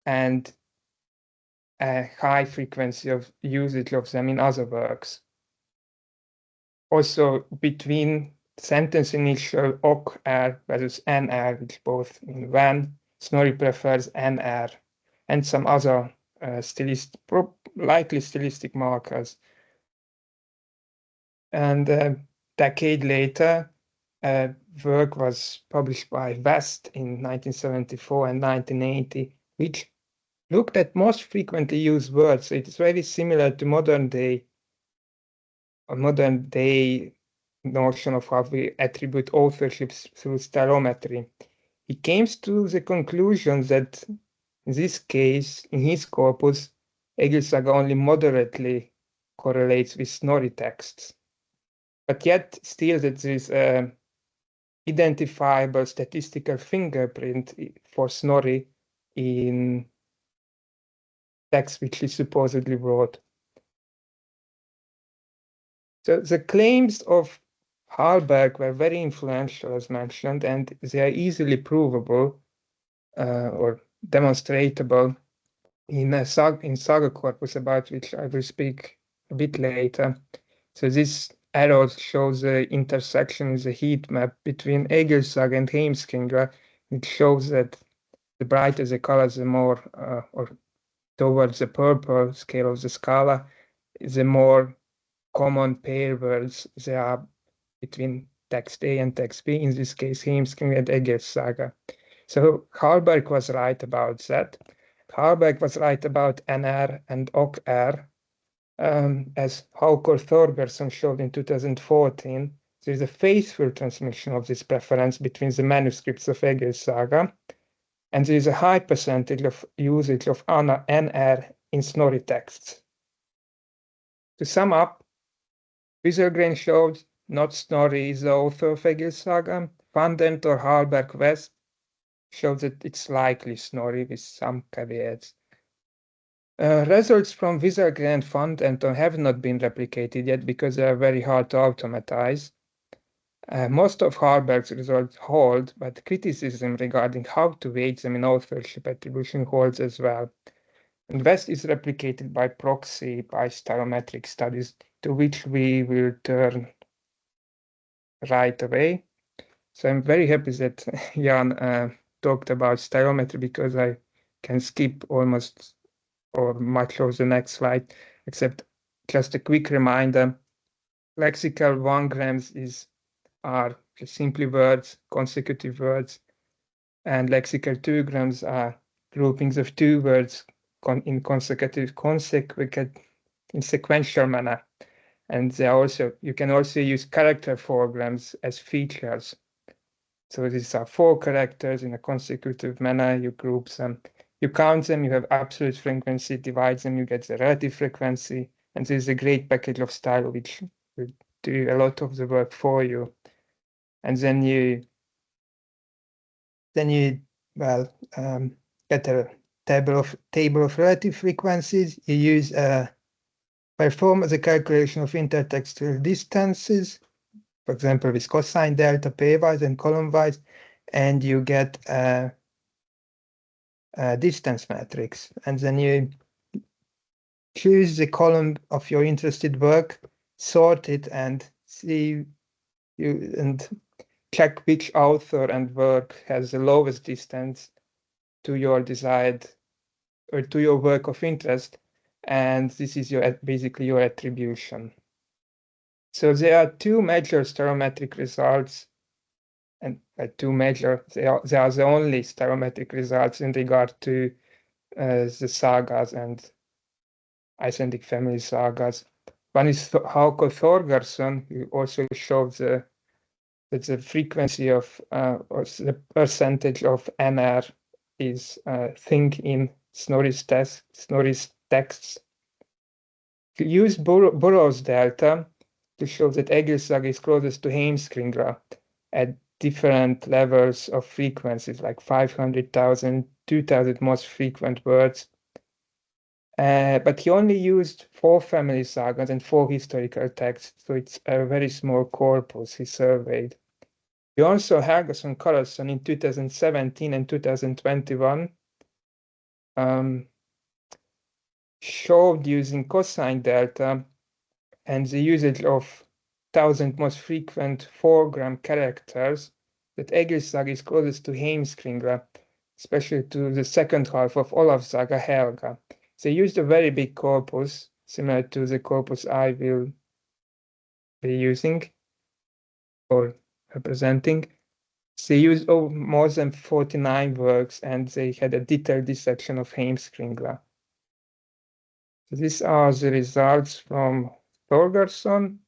and a high frequency of usage of them in other works. Also, between sentence initial ok-r versus n-r, which both in when, Snorri prefers n-r, and some other likely stylistic markers. And a decade later, a work was published by West in 1974 and 1980, which looked at most frequently used words. So it's very similar to modern day notion of how we attribute authorships through stylometry. He came to the conclusion that in this case, in his corpus, Elhils Saga only moderately correlates with Snorri texts. But yet, still, that there is an identifiable statistical fingerprint for Snorri in texts which he supposedly wrote. So the claims of Hallberg were very influential, as mentioned, and they are easily provable or demonstrable in Saga corpus, about which I will speak a bit later. So this arrow shows the intersection in the heat map between Elhils Saga and Heimskringla, which shows that the brighter the color, the more, or towards the purple scale of the scala, the more common pair words there are between text A and text B, in this case, Heimskringla and Elhils Saga. So Hallberg was right about that. Hallberg was right about NR and OKR, as Hákon Þorgeirsson showed in 2014. There is a faithful transmission of this preference between the manuscripts of Elhils Saga, and there is a high percentage of usage of NR in Snorri texts. To sum up, Wieselgren showed not Snorri is the author of Elhils Saga. Van Dent or Hallberg West showed that it's likely Snorri with some caveats. Results from Wieselgren and Van Dent have not been replicated yet because they are very hard to automatize. Most of Hallberg's results hold, but criticism regarding how to weight them in authorship attribution holds as well. And West is replicated by proxy by stylometric studies, to which we will turn right away. So I'm very happy that Jan talked about stylometry, because I can skip almost or much of the next slide, except just a quick reminder. Lexical 1 grams are just simply words, consecutive words, and lexical 2 grams are groupings of 2 words in sequential manner. And they are also, you can also use character 4 grams as features. So these are 4 characters in a consecutive manner. You group them, you count them, you have absolute frequency, divide them, you get the relative frequency. And this is a great package of style which will do a lot of the work for you. And then you get a table of relative frequencies. You use perform the calculation of intertextual distances, for example, with cosine delta pairwise and column-wise, and you get a distance matrix. And then you choose the column of your interested work, sort it, and check which author and work has the lowest distance to your desired or to your work of interest. And this is basically your attribution. So there are 2 major stylometric results, and they are the only stylometric results in regard to the sagas and Icelandic family sagas. One is Hákon Þorgeirsson, who also showed that the frequency of or the percentage of NR is thing in Snorri's texts. He used Burroughs delta to show that Elhils Saga is closest to Heimskringla at different levels of frequencies, like 500,000, 2,000 most frequent words. But he only used 4 family sagas and 4 historical texts, so it's a very small corpus he surveyed. He also, Helgason Carlson in 2017 and 2021, showed using cosine delta and the usage of 1,000 most frequent 4-gram characters that Elhils Saga is closest to Heimskringla, especially to the second half of Olaf Saga Helga. They used a very big corpus, similar to the corpus I will be using or representing. They used more than 49 works, and they had a detailed dissection of Heimskringla. So these are the results from Þorgeirsson.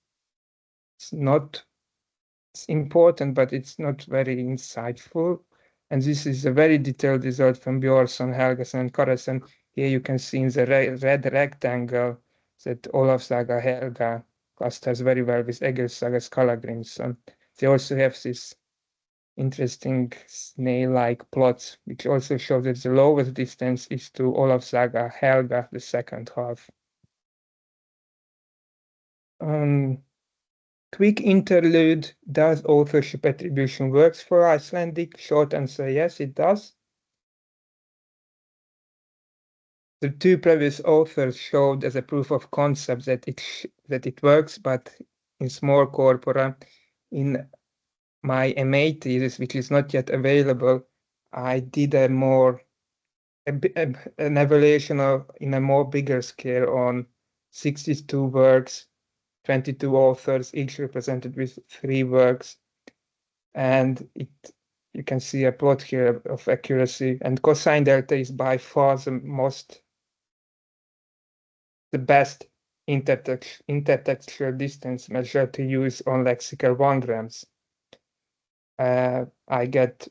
It's important, but it's not very insightful. And this is a very detailed result from Björnsson, Helgason, and Karlsson. Here you can see in the red rectangle that Olaf Saga Helga clusters very well with Elhils Saga Skallagrimsson. They also have this interesting snail-like plots, which also show that the lowest distance is to Olaf Saga Helga, the second half. Quick interlude: does authorship attribution works for Icelandic? Short answer: yes, it does. The 2 previous authors showed as a proof of concept that it works, but in small corpora. In my MA thesis, which is not yet available, I did an evaluation in a more bigger scale on 62 works, 22 authors, each represented with 3 works. And you can see a plot here of accuracy, and cosine delta is by far the best intertextual distance measure to use on lexical 1 grams. I get,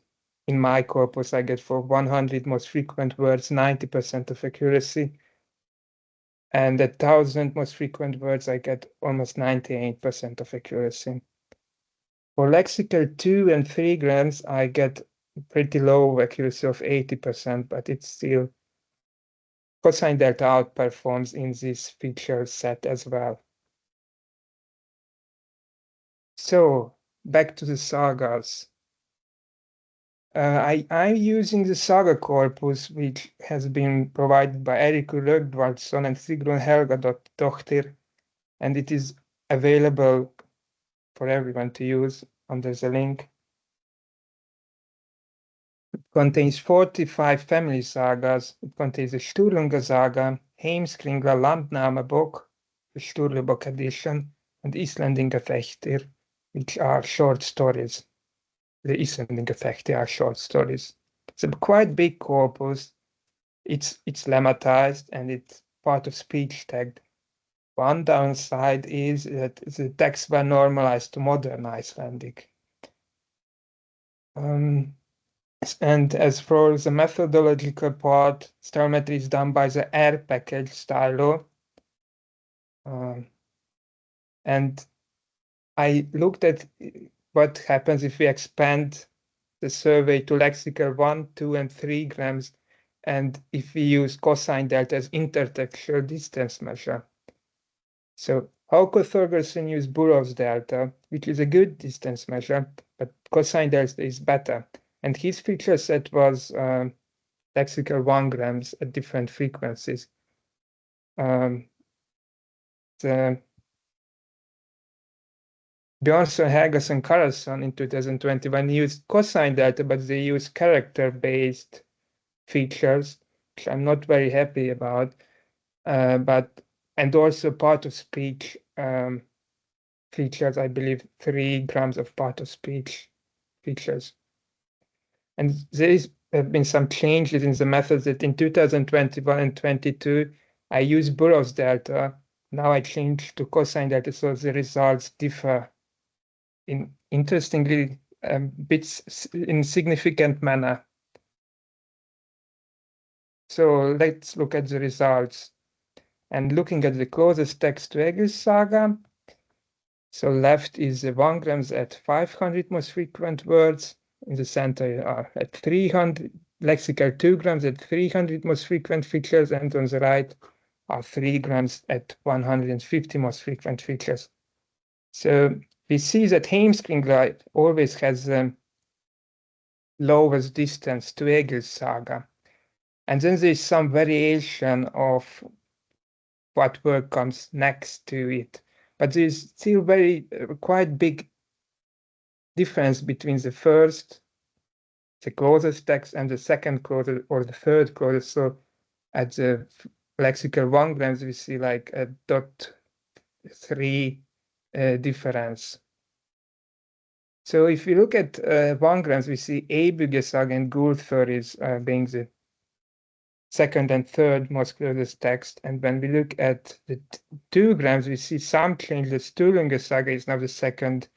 in my corpus, I get for 100 most frequent words, 90% of accuracy. And 1,000 most frequent words, I get almost 98% of accuracy. For lexical 2 and 3 grams, I get pretty low accuracy of 80%, but it's still, cosine delta outperforms in this feature set as well. So back to the sagas. I'm using the saga corpus, which has been provided by Eiríkur Rögnvaldsson and Sigrún Helgadóttir, and it is available for everyone to use under the link. It contains 45 family sagas. It contains the Sturlunga Saga, Heimskringla Landnámabók, the Sturlubók edition, and Íslendingafættir, which are short stories. The Íslendingafættir are short stories. It's a quite big corpus. It's lemmatized and it's part of speech tagged. One downside is that the texts were normalized to modern Icelandic. And as for the methodological part, stalmetry is done by the R package stylo. And I looked at what happens if we expand the survey to lexical 1, 2, and 3 grams, and if we use cosine delta as intertextual distance measure. So Hákon Þorgeirsson used Burow's delta, which is a good distance measure, but cosine delta is better. And his feature set was lexical 1 grams at different frequencies. The Björnsson, Helgason, Karlsson in 2021 used cosine delta, but they used character-based features, which I'm not very happy about. And also part of speech features, I believe 3 grams of part of speech features. And there have been some changes in the methods that in 2021 and 22, I used Burow's delta. Now I changed to cosine delta, so the results differ in interestingly bits in significant manner. So let's look at the results. And looking at the closest text to Elhils Saga, so left is the 1 grams at 500 most frequent words. In the center are at 300, lexical 2 grams at 300 most frequent features, and on the right are 3 grams at 150 most frequent features. So we see that Heimskringla always has the lowest distance to Elhils Saga. And then there's some variation of what word comes next to it. But there's still quite big difference between the first, the closest text, and the second closest or the third closest. So at the lexical 1 grams, we see like a 0.3 difference. So if you look at 1 grams, we see Eybugge Saga and Gulfur being the second and third most closest text. And when we look at the 2 grams, we see some changes. Sturlunga Saga is now the second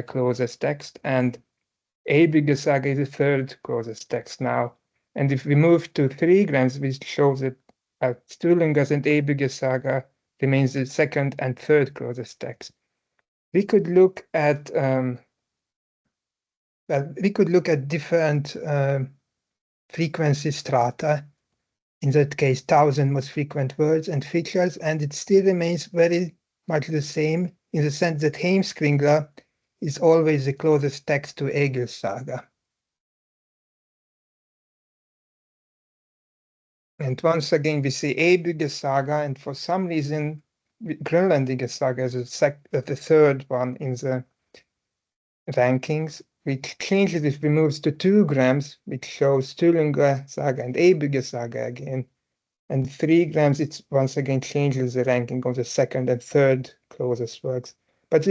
closest text, and Eybugge Saga is the third closest text now. And if we move to 3 grams, we show that Sturlunga's and Eybugge Saga remains the second and third closest text. We could look at different frequency strata. In that case, 1,000 most frequent words and features, and it still remains very much the same in the sense that Heimskringla is always the closest text to Elhils Saga. And once again, we see Eybugge Saga, and for some reason, Grönlendinge Saga is the third one in the rankings, which changes if we move to 2 grams, which shows Sturlunga Saga and Eybugge Saga again. And 3 grams, it once again changes the ranking of the second and third closest works. But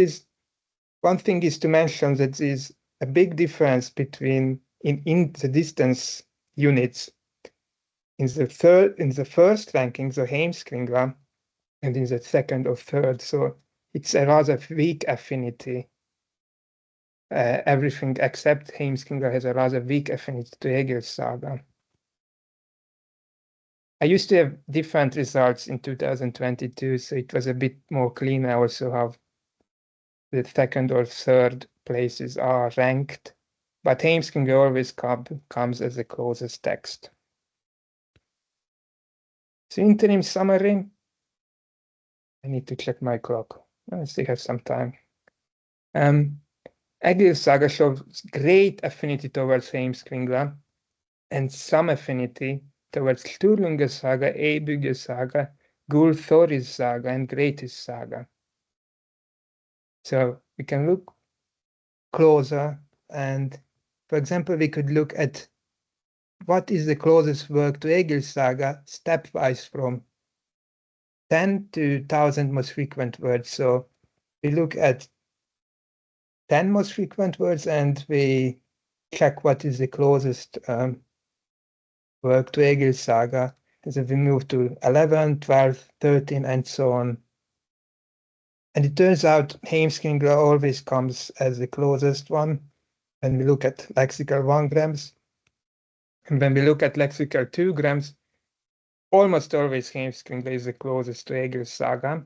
one thing is to mention that there is a big difference between in the distance units in the first ranking, the Heimskringla, and in the second or third. So it's a rather weak affinity. Everything except Heimskringla has a rather weak affinity to Elhils Saga. I used to have different results in 2022, so it was a bit more clean. I also have the second or third places are ranked, but Heimskringla always comes as the closest text. So interim summary, I need to check my clock. I still have some time. Elhils Saga shows great affinity towards Heimskringla and some affinity towards Sturlunga Saga, Eybygge Saga, Gullþóris Saga, and Grettis Saga. So we can look closer, and for example, we could look at what is the closest work to Elhils Saga stepwise from 10 to 1,000 most frequent words. So we look at 10 most frequent words and we check what is the closest work to Elhils Saga. And then we move to 11, 12, 13, and so on. And it turns out Heimskringla always comes as the closest one when we look at lexical 1 grams. And when we look at lexical 2 grams, almost always Heimskringla is the closest to Elhils Saga.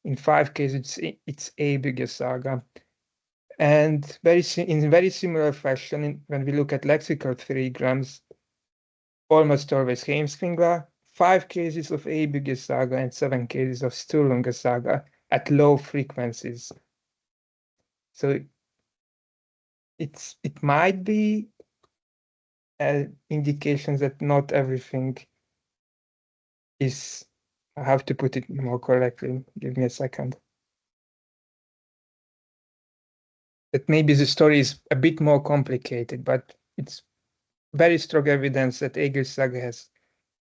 In 5 cases, it's Eybygge Saga. And in very similar fashion, when we look at lexical 3 grams, almost always Heimskringla, 5 cases of Eybygge Saga and 7 cases of Sturlunga Saga at low frequencies. So it might be indications that not everything is, I have to put it more correctly, give me a second. That maybe the story is a bit more complicated, but it's very strong evidence that Elhils Saga has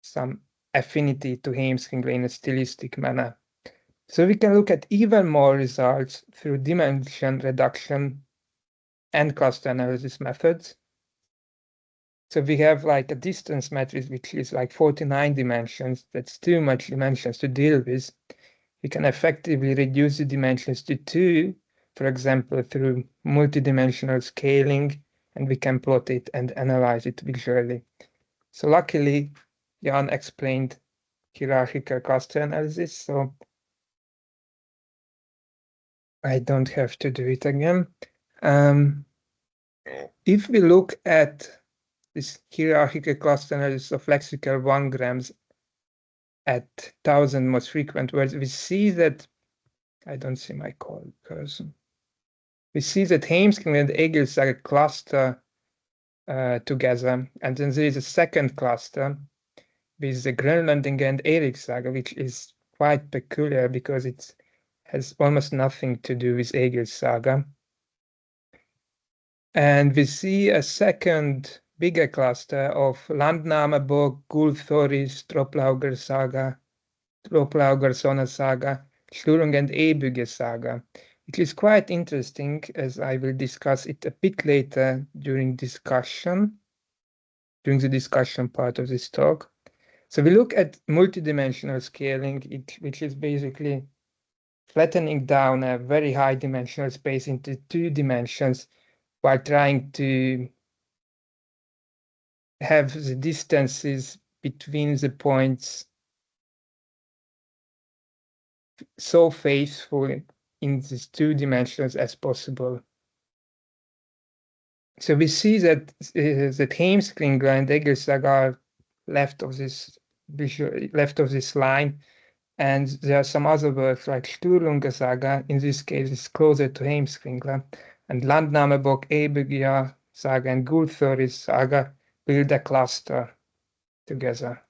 some affinity to Heimskringla in a stylistic manner. So we can look at even more results through dimension reduction and cluster analysis methods. So we have like a distance matrix, which is like 49 dimensions. That's too much dimensions to deal with. We can effectively reduce the dimensions to 2, for example, through multidimensional scaling, and we can plot it and analyze it visually. So luckily, Jan explained hierarchical cluster analysis, so I don't have to do it again. If we look at this hierarchical cluster analysis of lexical 1 grams at 1,000 most frequent words, we see that, I don't see my cursor. We see that Heimskringla and Elhils Saga cluster together, and then there is a second cluster with the Grönlandinga and Erik Saga, which is quite peculiar because it has almost nothing to do with Elhils Saga. And we see a second bigger cluster of Landnámabók, Gullþóris, Tropláugar Saga, Tropláugarsona Saga, Sturlunga and Eybygge Saga, which is quite interesting, as I will discuss it a bit later during the discussion part of this talk. So we look at multidimensional scaling, which is basically flattening down a very high dimensional space into 2 dimensions while trying to have the distances between the points so faithful in these 2 dimensions as possible. So we see that Heimskringla and Elhils Saga are left of this line, and there are some other works like Sturlunga Saga, in this case is closer to Heimskringla, and Landnámabók, Eybygge Saga, and Gullþóris Saga build a cluster together.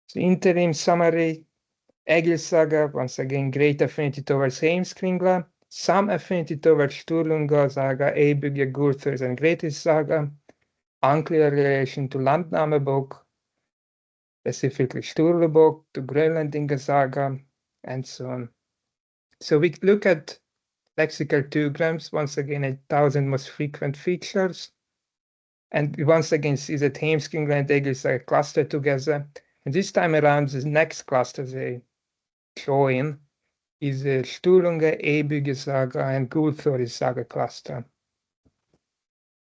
So interim summary, Elhils Saga, once again, great affinity towards Heimskringla, some affinity towards Sturlunga Saga, Eybygge, Gullþóris, and Grettis Saga, unclear relation to Landnámabók, specifically Sturlubók, to Grönlandinga Saga, and so on. So we look at lexical 2-grams, once again, 1,000 most frequent features. And we once again see that Heimskringla and Egil Saga cluster together. And this time around, the next cluster they join is the Sturlunga, Eibygge Saga, and Gulthori Saga cluster.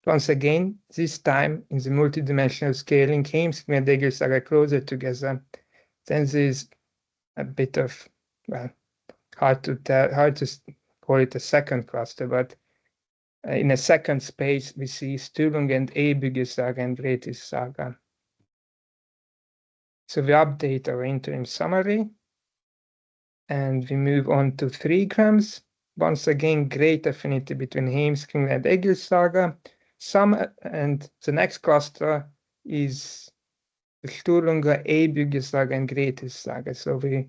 Once again, this time in the multidimensional scaling, Heimskringla and Egil Saga closer together. Then there's a bit of, well, hard to call it a second cluster, but in a second space, we see Sturlunga and Eibygge Saga and Elhils Saga. So we update our interim summary, and we move on to 3 grams. Once again, great affinity between Heimskringla and Elhils Saga. And the next cluster is the Sturlunga, Eibygge Saga, and Elhils Saga. So we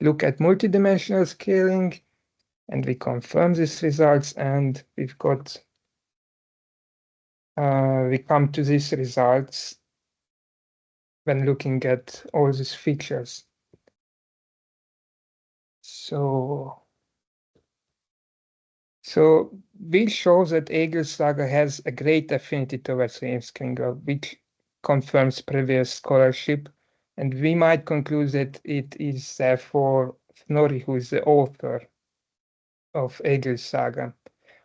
look at multidimensional scaling, and we confirm these results, and we've got, we come to these results when looking at all these features. So we show that Elhils Saga has a great affinity towards Heimskringla, which confirms previous scholarship, and we might conclude that it is therefore Snorri who is the author of Elhils Saga.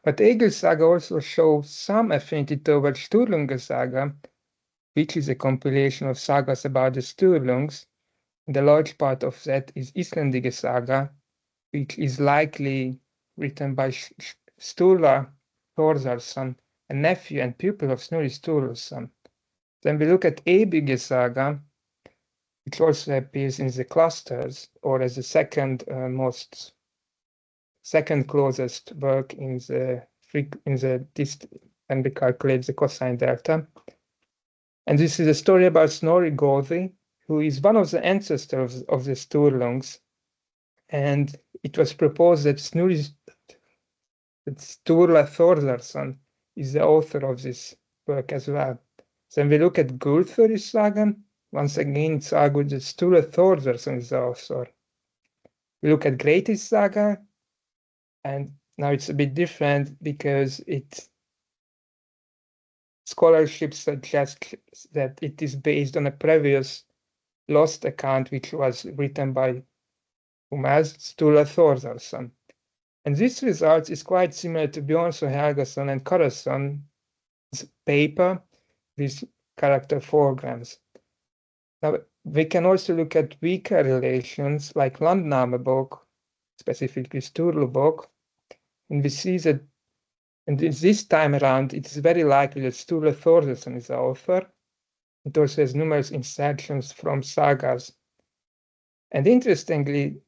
But Elhils Saga also shows some affinity towards Sturlunga Saga, which is a compilation of sagas about the Sturlungs. And a large part of that is Icelandic Saga, which is likely written by Sturla Þórðarson, a nephew and pupil of Snorri Sturluson. Then we look at Eibygge Saga, which also appears in the clusters, or as the second closest work in the distance, and we calculate the cosine delta. And this is a story about Snorri Goði, who is one of the ancestors of the Sturlungs. And it was proposed that Sturla Þórðarson is the author of this work as well. Then we look at Gulthori Saga. Once again, it's argued that Sturla Þórðarson is the author. We look at Elhils Saga, and now it's a bit different because scholarship suggests that it is based on a previous lost account, which was written by Sturla Þórðarson. And this result is quite similar to Björnsson, Helgason, and Karlsson's paper with character 4 grams. Now, we can also look at weaker relations like Landnámabók, specifically Sturlubók, and we see that, and this time around, it is very likely that Sturla Þórðarson is the author. It also has numerous insertions from sagas. And interestingly,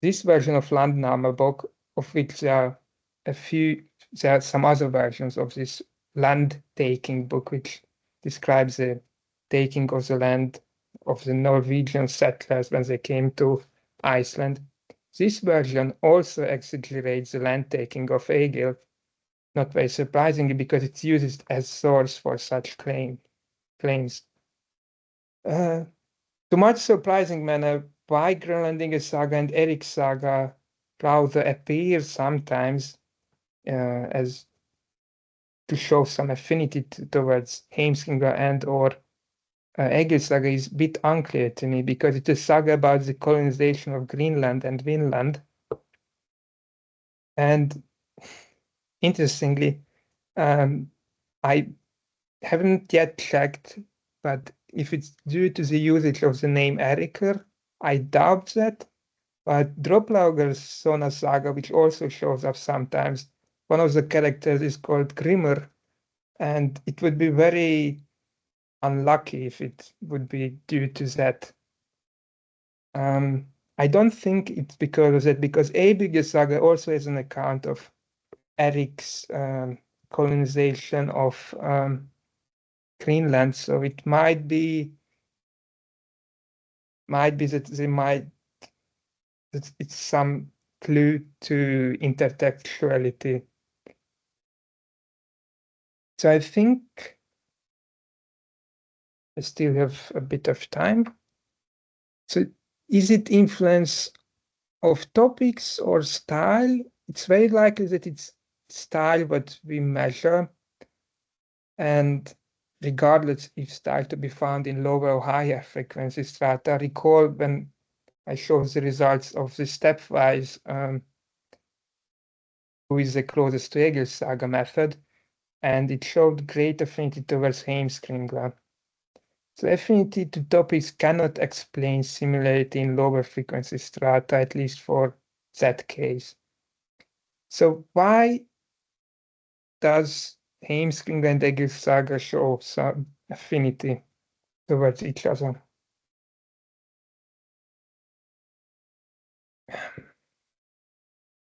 this version of Landnámabók, of which there are some other versions of this land-taking book, which describes the taking of the land of the Norwegian settlers when they came to Iceland. This version also exaggerates the land-taking of Egil, not very surprisingly, because it's used as source for such claims. To much surprising manner, why Grönlandinga Saga and Elhils Saga rather appear sometimes as to show some affinity towards Heimskringla and or Elhils Saga is a bit unclear to me, because it's a saga about the colonization of Greenland and Vinland. And interestingly, I haven't yet checked, but if it's due to the usage of the name Erikr, I doubt that. But Droplauger's Sona Saga, which also shows up sometimes, one of the characters is called Grimr, and it would be very unlucky if it would be due to that. I don't think it's because of that, because Eibygge Saga also has an account of Eric's colonization of Greenland, so it might be that it's some clue to intertextuality. So I think I still have a bit of time. So is it influence of topics or style, it's very likely that it's style what we measure, and regardless if style to be found in lower or higher frequency strata. Recall when I showed the results of the stepwise who is the closest to Elhils Saga method, and it showed great affinity towards Heimskringla. So affinity to topics cannot explain similarity in lower frequency strata, at least for that case. So why does Heimskringla and Elhils Saga show some affinity towards each other?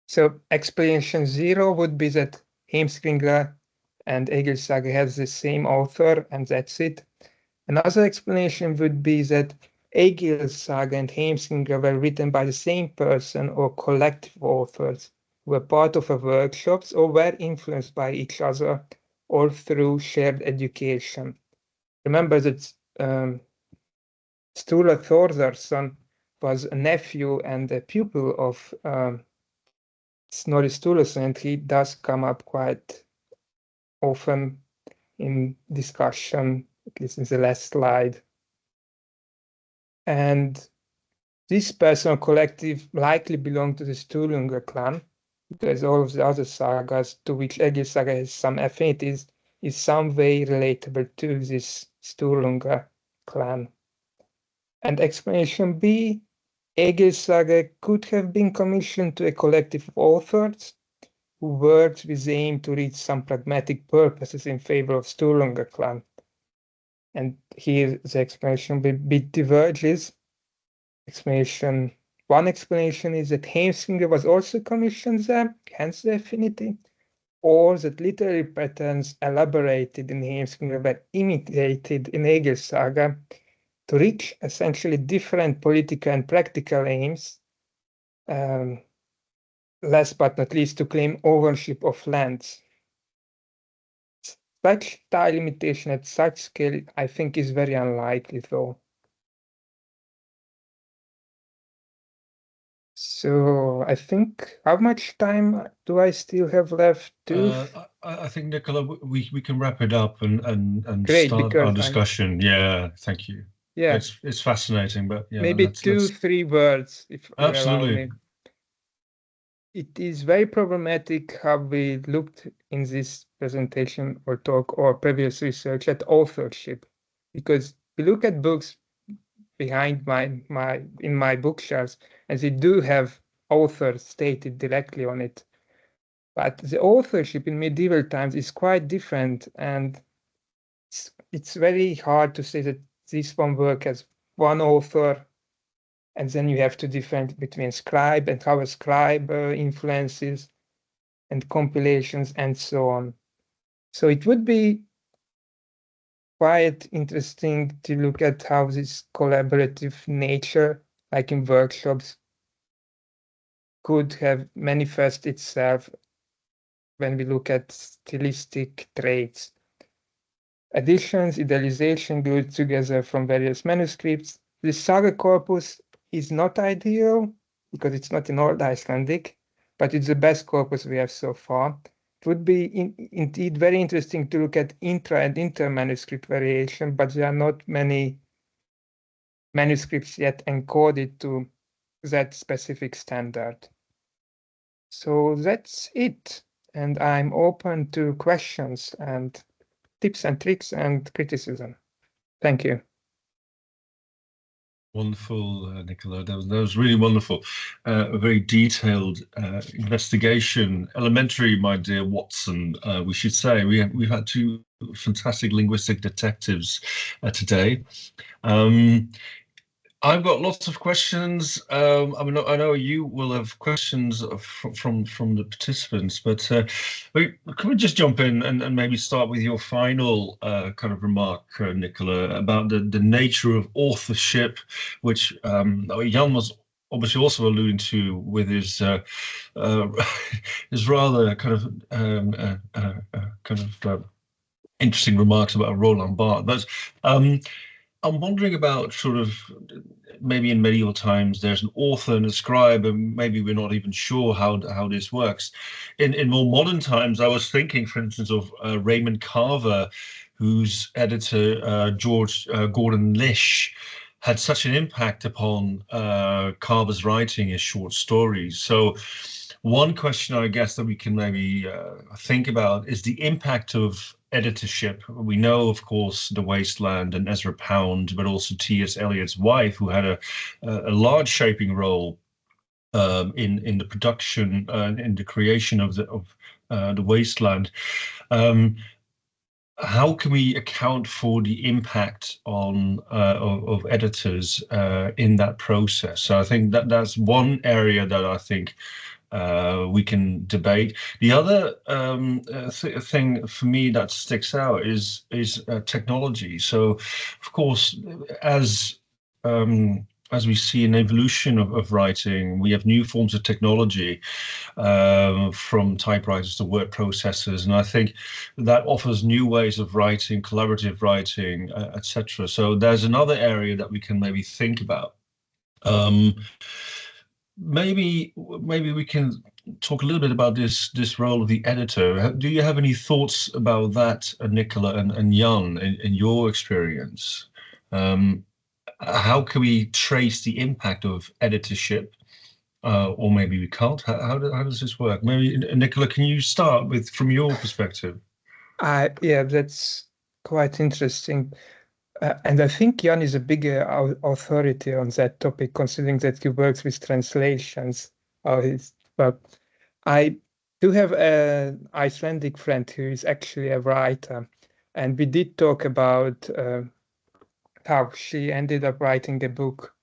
So explanation 0 would be that Heimskringla and Elhils Saga has the same author, and that's it. Another explanation would be that Elhils Saga and Heimskringla were written by the same person or collective authors who were part of a workshops or were influenced by each other or through shared education. Remember that Sturla Þórðarson was a nephew and a pupil of Snorri Sturluson, and he does come up quite often in discussion, at least in the last slide. And this personal collective likely belonged to the Sturlunga clan, because all of the other sagas to which Elhils Saga has some affinities is some way relatable to this Sturlunga clan. And explanation B, Elhils Saga could have been commissioned to a collective of authors who worked with the aim to reach some pragmatic purposes in favor of Sturlunga clan. And here the explanation a bit diverges. One explanation is that Heimskringla was also commissioned there, hence the affinity, or that literary patterns elaborated in Heimskringla were imitated in Elhils Saga to reach essentially different political and practical aims, last but not least to claim ownership of lands. Such style imitation at such scale, I think, is very unlikely though. So I think, how much time do I still have left to? I think, Nikola, we can wrap it up and Great, start our discussion. Yeah, thank you. Yeah, it's fascinating, but yeah, maybe two, 3 words, if absolutely. you allow me. It is very problematic how we looked in this presentation or talk or previous research at authorship, because we look at books behind in my bookshelves, and they do have authors stated directly on it. But the authorship in medieval times is quite different, and it's very hard to say that this one work as one author, and then you have to differentiate between scribe and how a scribe influences and compilations and so on. So it would be quite interesting to look at how this collaborative nature, like in workshops, could have manifest itself when we look at stylistic traits. Additions, idealization glued together from various manuscripts. The saga corpus is not ideal because it's not in Old Icelandic, but it's the best corpus we have so far. It would be indeed very interesting to look at intra and inter-manuscript variation, but there are not many manuscripts yet encoded to that specific standard. So that's it, and I'm open to questions and tips and tricks and criticism. Thank you. Wonderful, Nikola. That was really wonderful. A very detailed investigation. Elementary, my dear Watson. We should say we've had 2 fantastic linguistic detectives today. I've got lots of questions. I mean, I know you will have questions from the participants, but can we just jump in and maybe start with your final kind of remark, Nikola, about the nature of authorship, which Jan was obviously also alluding to with his his rather kind of interesting remarks about Roland Barthes. But I'm wondering about sort of maybe in medieval times there's an author and a scribe, and maybe we're not even sure how this works. In more modern times, I was thinking, for instance, of Raymond Carver, whose editor George Gordon Lish had such an impact upon Carver's writing his short stories. So one question I guess that we can maybe think about is the impact of editorship. We know, of course, The Wasteland and Ezra Pound, but also T.S. Eliot's wife, who had a large shaping role in the production and in the creation of The Wasteland. How can we account for the impact on of editors in that process? So I think that's one area that I think we can debate. The other thing for me that sticks out is technology. So, of course, as we see an evolution of writing, we have new forms of technology, from typewriters to word processors, and I think that offers new ways of writing, collaborative writing, etc. So there's another area that we can maybe think about. Maybe we can talk a little bit about this role of the editor. Do you have any thoughts about that, Nikola and Jan, in your experience? How can we trace the impact of editorship, or maybe we can't? How does this work? Maybe Nikola, can you start with from your perspective? Yeah, that's quite interesting. And I think Jan is a bigger authority on that topic, considering that he works with translations. But I do have an Icelandic friend who is actually a writer, and we did talk about how she ended up writing a book.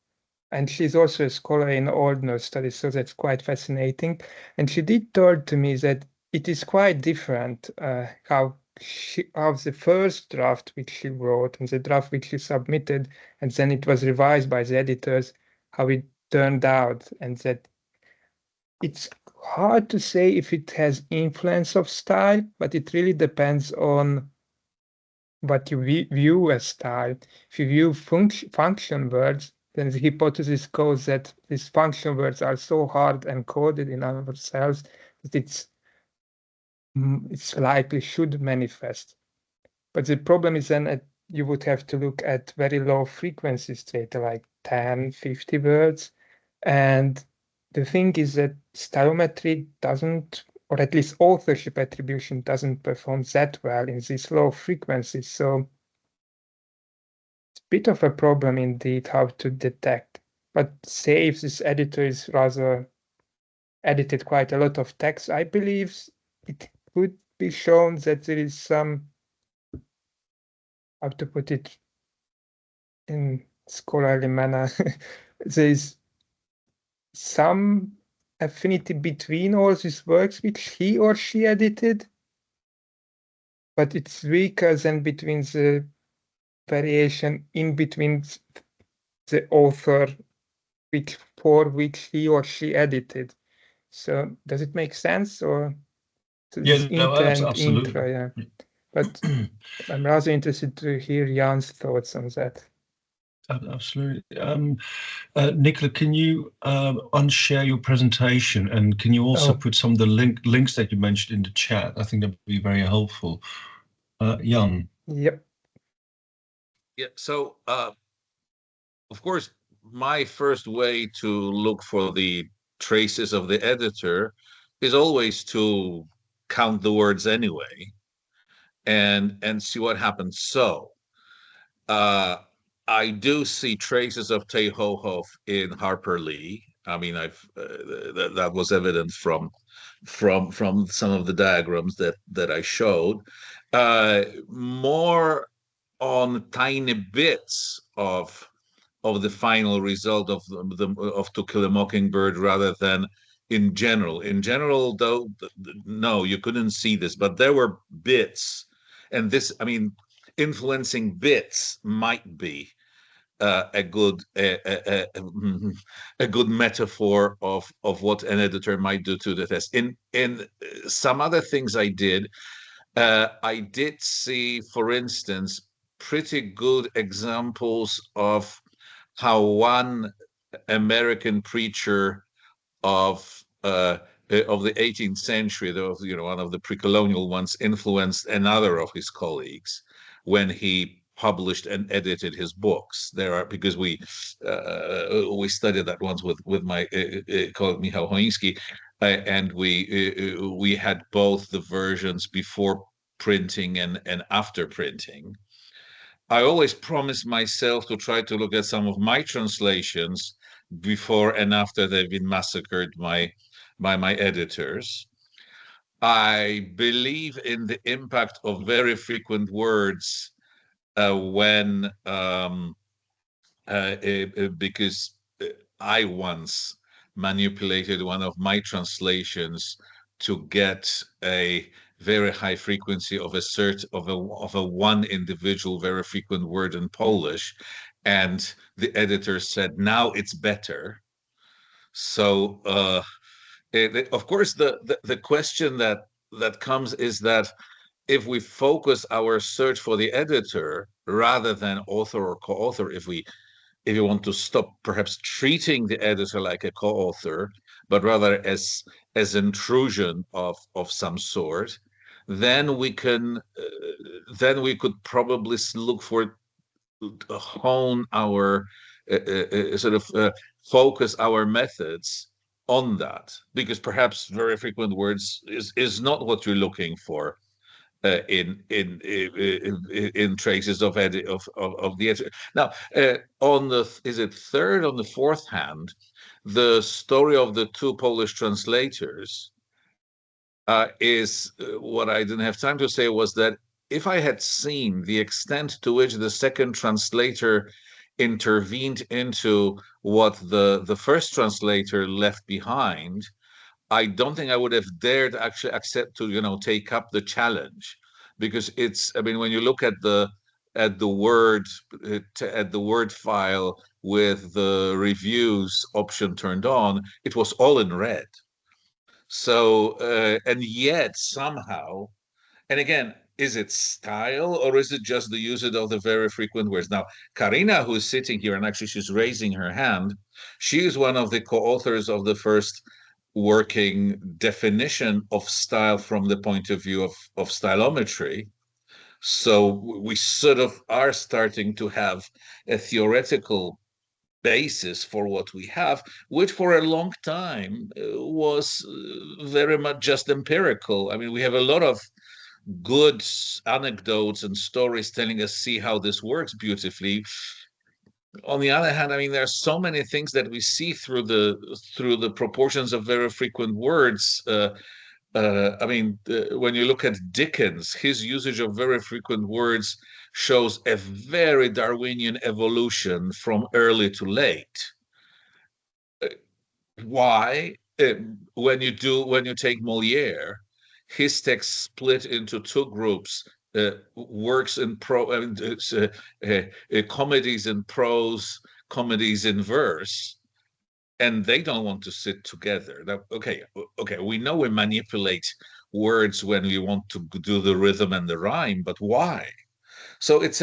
And she's also a scholar in Old Norse studies, so that's quite fascinating. And she did told to me that it is quite different how the first draft which she wrote and the draft which she submitted, and then it was revised by the editors, how it turned out, and that it's hard to say if it has influence of style, but it really depends on what you view as style. If you view function words, then the hypothesis goes that these function words are so hard encoded in ourselves that it's likely should manifest. But the problem is then you would have to look at very low frequencies data, like 10, 50 words. And the thing is that stylometry doesn't, or at least authorship attribution doesn't perform that well in these low frequencies. So it's a bit of a problem indeed how to detect. But say if this editor is rather edited quite a lot of text, I believe it could be shown that there is some, how to put it in scholarly manner, there is some affinity between all these works which he or she edited, but it's weaker than between the variation in between the author for which he or she edited. So does it make sense? Or Yeah, no, absolutely. Intro, yeah. But I'm rather interested to hear Jan's thoughts on that. Absolutely. Nikola, can you unshare your presentation, and can you also put some of the links that you mentioned in the chat? I think that would be very helpful. Jan. Yep. Yeah, so of course, my first way to look for the traces of the editor is always to count the words anyway and see what happens. So I do see traces of Tehohof in Harper Lee. I mean, that was evident from some of the diagrams that I showed. More on tiny bits of the final result of To Kill a Mockingbird rather than in general. In general, though, no, you couldn't see this, but there were bits, and this, I mean, influencing bits might be a good metaphor of what an editor might do to the test. In some other things I did see, for instance, pretty good examples of how one American preacher of the 18th century, one of the pre-colonial ones, influenced another of his colleagues when he published and edited his books. Because we studied that once with my colleague Michał Hoński, and we had both the versions before printing and after printing. I always promise myself to try to look at some of my translations before and after they've been massacred by my editors. I believe in the impact of very frequent words because I once manipulated one of my translations to get a very high frequency of a one individual very frequent word in Polish, and the editor said, now it's better. So of course the question that comes is that if we focus our search for the editor rather than author or co-author, if you want to stop perhaps treating the editor like a co-author, but rather as intrusion of some sort, then we could probably look for hone our focus our methods on that, because perhaps very frequent words is not what you're looking for in traces of the editor. Now, on the on the fourth hand, the story of the two Polish translators is what I didn't have time to say was that if I had seen the extent to which the second translator intervened into what the first translator left behind, I don't think I would have dared actually accept to take up the challenge, because when you look at the word file with the reviews option turned on, it was all in red. So and yet somehow, and again, is it style or is it just the usage of the very frequent words? Now, Karina, who is sitting here, and actually she's raising her hand, she is one of the co-authors of the first working definition of style from the point of view of stylometry. So we sort of are starting to have a theoretical basis for what we have, which for a long time was very much just empirical. I mean, we have a lot of good anecdotes and stories telling us, see how this works beautifully. On the other hand, I mean, there are so many things that we see through the proportions of very frequent words. When you look at Dickens, his usage of very frequent words shows a very Darwinian evolution from early to late. Why? When you take Molière, his text split into two groups: works in comedies in prose, comedies in verse, and they don't want to sit together. Now, okay, we know we manipulate words when we want to do the rhythm and the rhyme, but why? So it's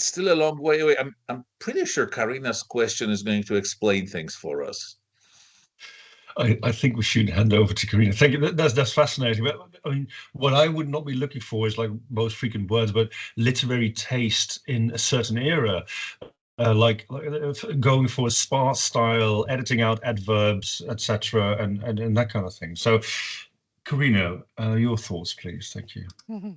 still a long way away. I'm pretty sure Karina's question is going to explain things for us. I think we should hand over to Karina. Thank you. That's fascinating. But I mean, what I would not be looking for is like most frequent words, but literary taste in a certain era, like going for a sparse style, editing out adverbs, etc., and that kind of thing. So, Karina, your thoughts, please. Thank you. Mm-hmm.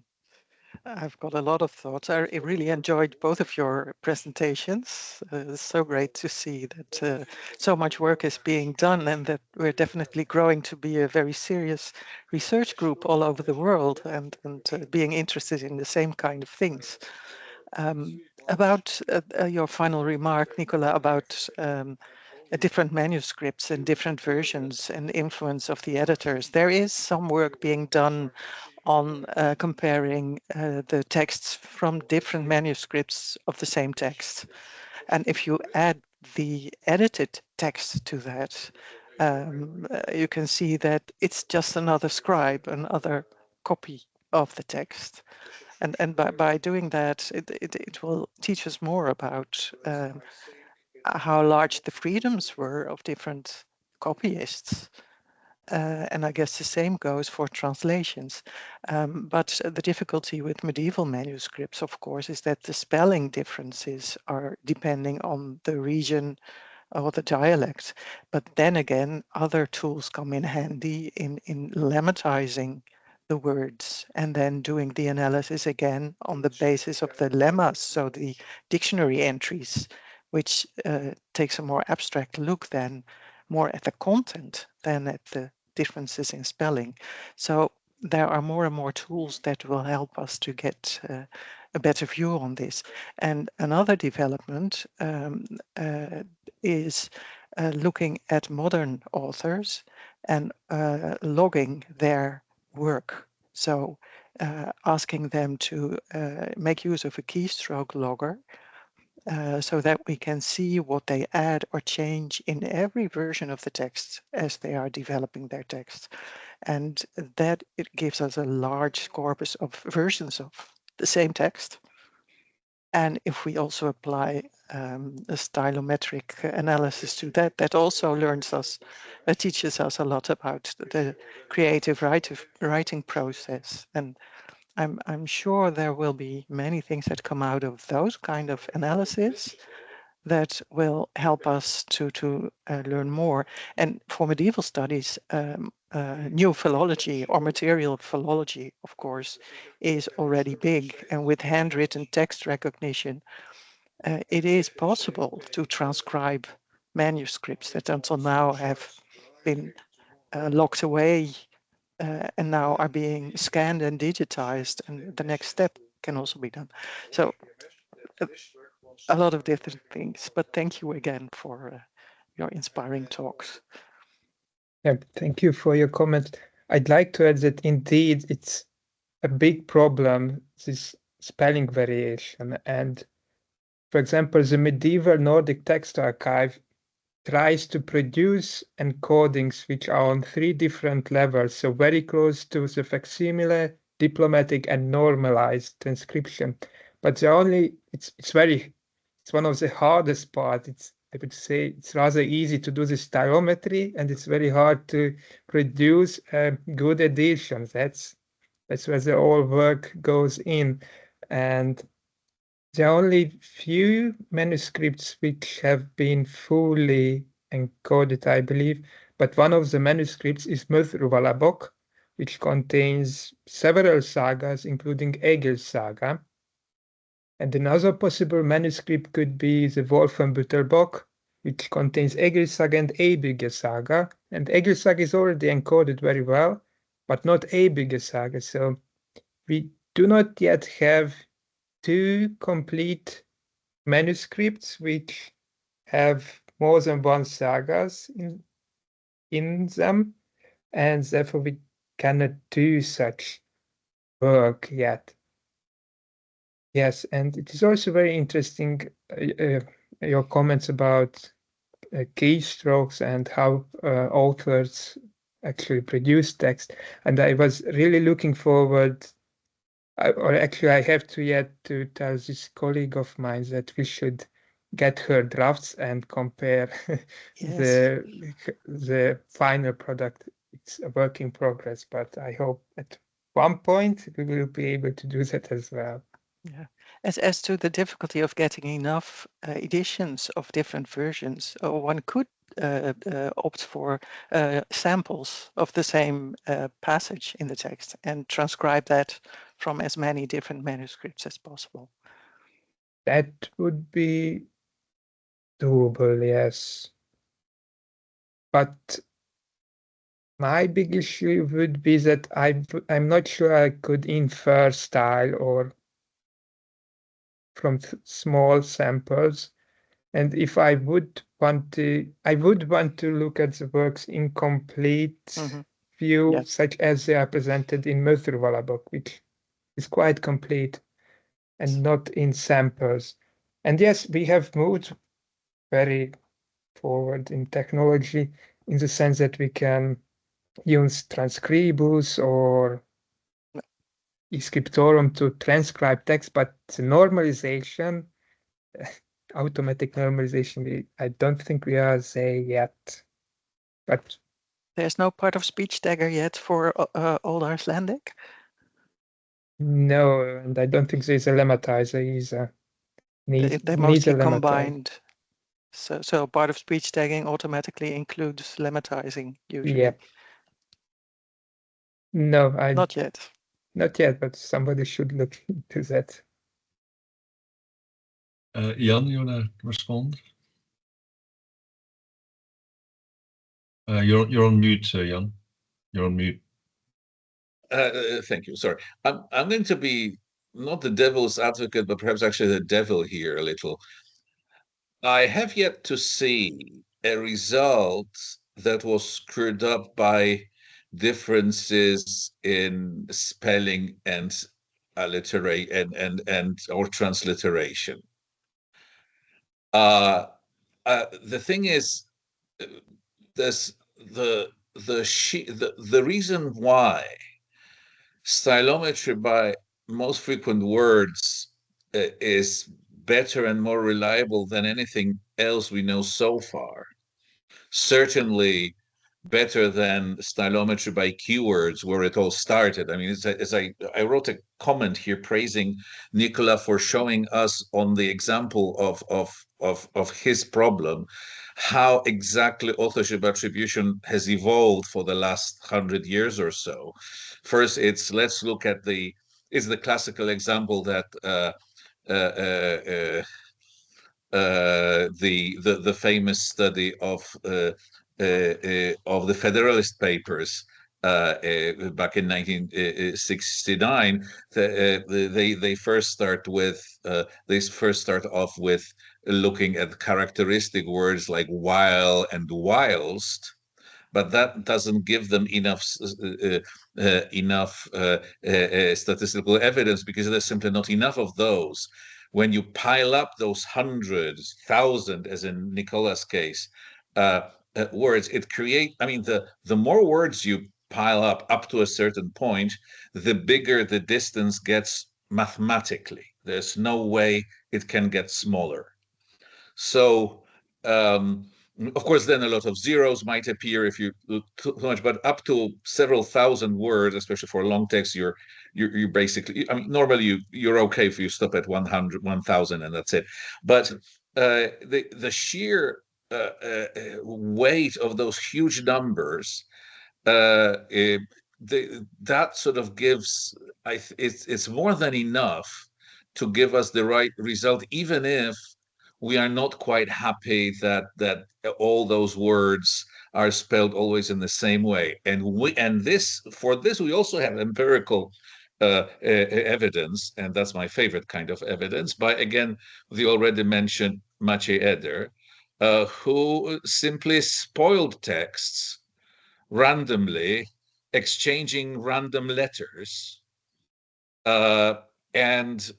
I've got a lot of thoughts. I really enjoyed both of your presentations. It's so great to see that so much work is being done, and that we're definitely growing to be a very serious research group all over the world, and being interested in the same kind of things. About your final remark, Nikola, about different manuscripts and different versions and influence of the editors, there is some work being done on comparing the texts from different manuscripts of the same text. And if you add the edited text to that, you can see that it's just another scribe, another copy of the text. And by doing that, it will teach us more about how large the freedoms were of different copyists. And I guess the same goes for translations. But the difficulty with medieval manuscripts, of course, is that the spelling differences are depending on the region or the dialect. But then again, other tools come in handy in lemmatizing the words and then doing the analysis again on the basis of the lemmas, so the dictionary entries, which takes a more abstract look than more at the content than at the differences in spelling. So there are more and more tools that will help us to get a better view on this. And another development is looking at modern authors and logging their work. So asking them to make use of a keystroke logger so that we can see what they add or change in every version of the text as they are developing their text. And that it gives us a large corpus of versions of the same text. And if we also apply a stylometric analysis to that, that also teaches us a lot about the creative writing process. And I'm sure there will be many things that come out of those kind of analysis that will help us to learn more. And for medieval studies, new philology or material philology, of course, is already big. And with handwritten text recognition, it is possible to transcribe manuscripts that until now have been locked away and now are being scanned and digitized, and the next step can also be done. So a lot of different things, but thank you again for your inspiring talks. Yeah, thank you for your comment. I'd like to add that indeed it's a big problem, this spelling variation. And for example, the medieval Nordic text archive tries to produce encodings which are on 3 different levels, so very close to the facsimile, diplomatic, and normalized transcription. But it's one of the hardest parts. I would say it's rather easy to do the stylometry, and it's very hard to produce good editions. That's where the all work goes in. And there are only few manuscripts which have been fully encoded, I believe, but one of the manuscripts is Möðruvalabók, which contains several sagas, including Egil's Saga. And another possible manuscript could be the Wolfenbüttelbók, which contains Egil's Saga and Eybygge Saga. And Egil's Saga is already encoded very well, but not Eybygge Saga. So we do not yet have 2 complete manuscripts which have more than one sagas in them, and therefore we cannot do such work yet. Yes, and it is also very interesting your comments about keystrokes and how authors actually produce text. And I was really looking forward, or actually I have to yet to tell this colleague of mine that we should get her drafts and compare Yes. the final product. It's a work in progress, but I hope at one point we will be able to do that as well. Yeah. As to the difficulty of getting enough editions of different versions, one could opt for samples of the same passage in the text and transcribe that from as many different manuscripts as possible. That would be doable, yes. But my big issue would be that I'm not sure I could infer style or from small samples. And if I would want to look at the works in complete view, Yes. such as they are presented in Möðruvalabók, which is quite complete and not in samples. And yes, we have moved very forward in technology in the sense that we can use transcribus or scriptorum to transcribe text, but the normalization, automatic normalization, I don't think we are there yet. But there's no part of speech tagger yet for Old Icelandic? no, and I don't think there's a lemmatizer either. They're mostly combined. So part of speech tagging automatically includes lemmatizing usually. Yeah. No, not yet. Not yet, but somebody should look into that. Jan, you want to respond? You're on mute, Jan. You're on mute. Thank you. Sorry, I'm going to be not the devil's advocate, but perhaps actually the devil here a little. I have yet to see a result that was screwed up by differences in spelling and alliteration and or transliteration. The thing is, this the reason why stylometry by most frequent words is better and more reliable than anything else we know so far. Certainly better than stylometry by keywords, where it all started. I mean, as I wrote a comment here praising Nikola for showing us on the example of his problem how exactly authorship attribution has evolved for the last 100 years or so. First, let's look at the classical example that the famous study of the Federalist Papers back in 1969. They first start off with looking at characteristic words like while and whilst, but that doesn't give them enough statistical evidence, because there's simply not enough of those. When you pile up those hundreds, thousand, as in Nikola's case, words, it creates, I mean, the more words you pile up to a certain point, the bigger the distance gets mathematically. There's no way it can get smaller. So, of course, then a lot of zeros might appear if you look too much, but up to several thousand words, especially for long text, you're basically, I mean, normally you're okay if you stop at 100, 1,000, and that's it. But the sheer weight of those huge numbers, that sort of gives, it's more than enough to give us the right result, even if we are not quite happy that all those words are spelled always in the same way. And for this we also have empirical evidence, and that's my favorite kind of evidence, by again the already mentioned Maciej Eder, who simply spoiled texts randomly, exchanging random letters, and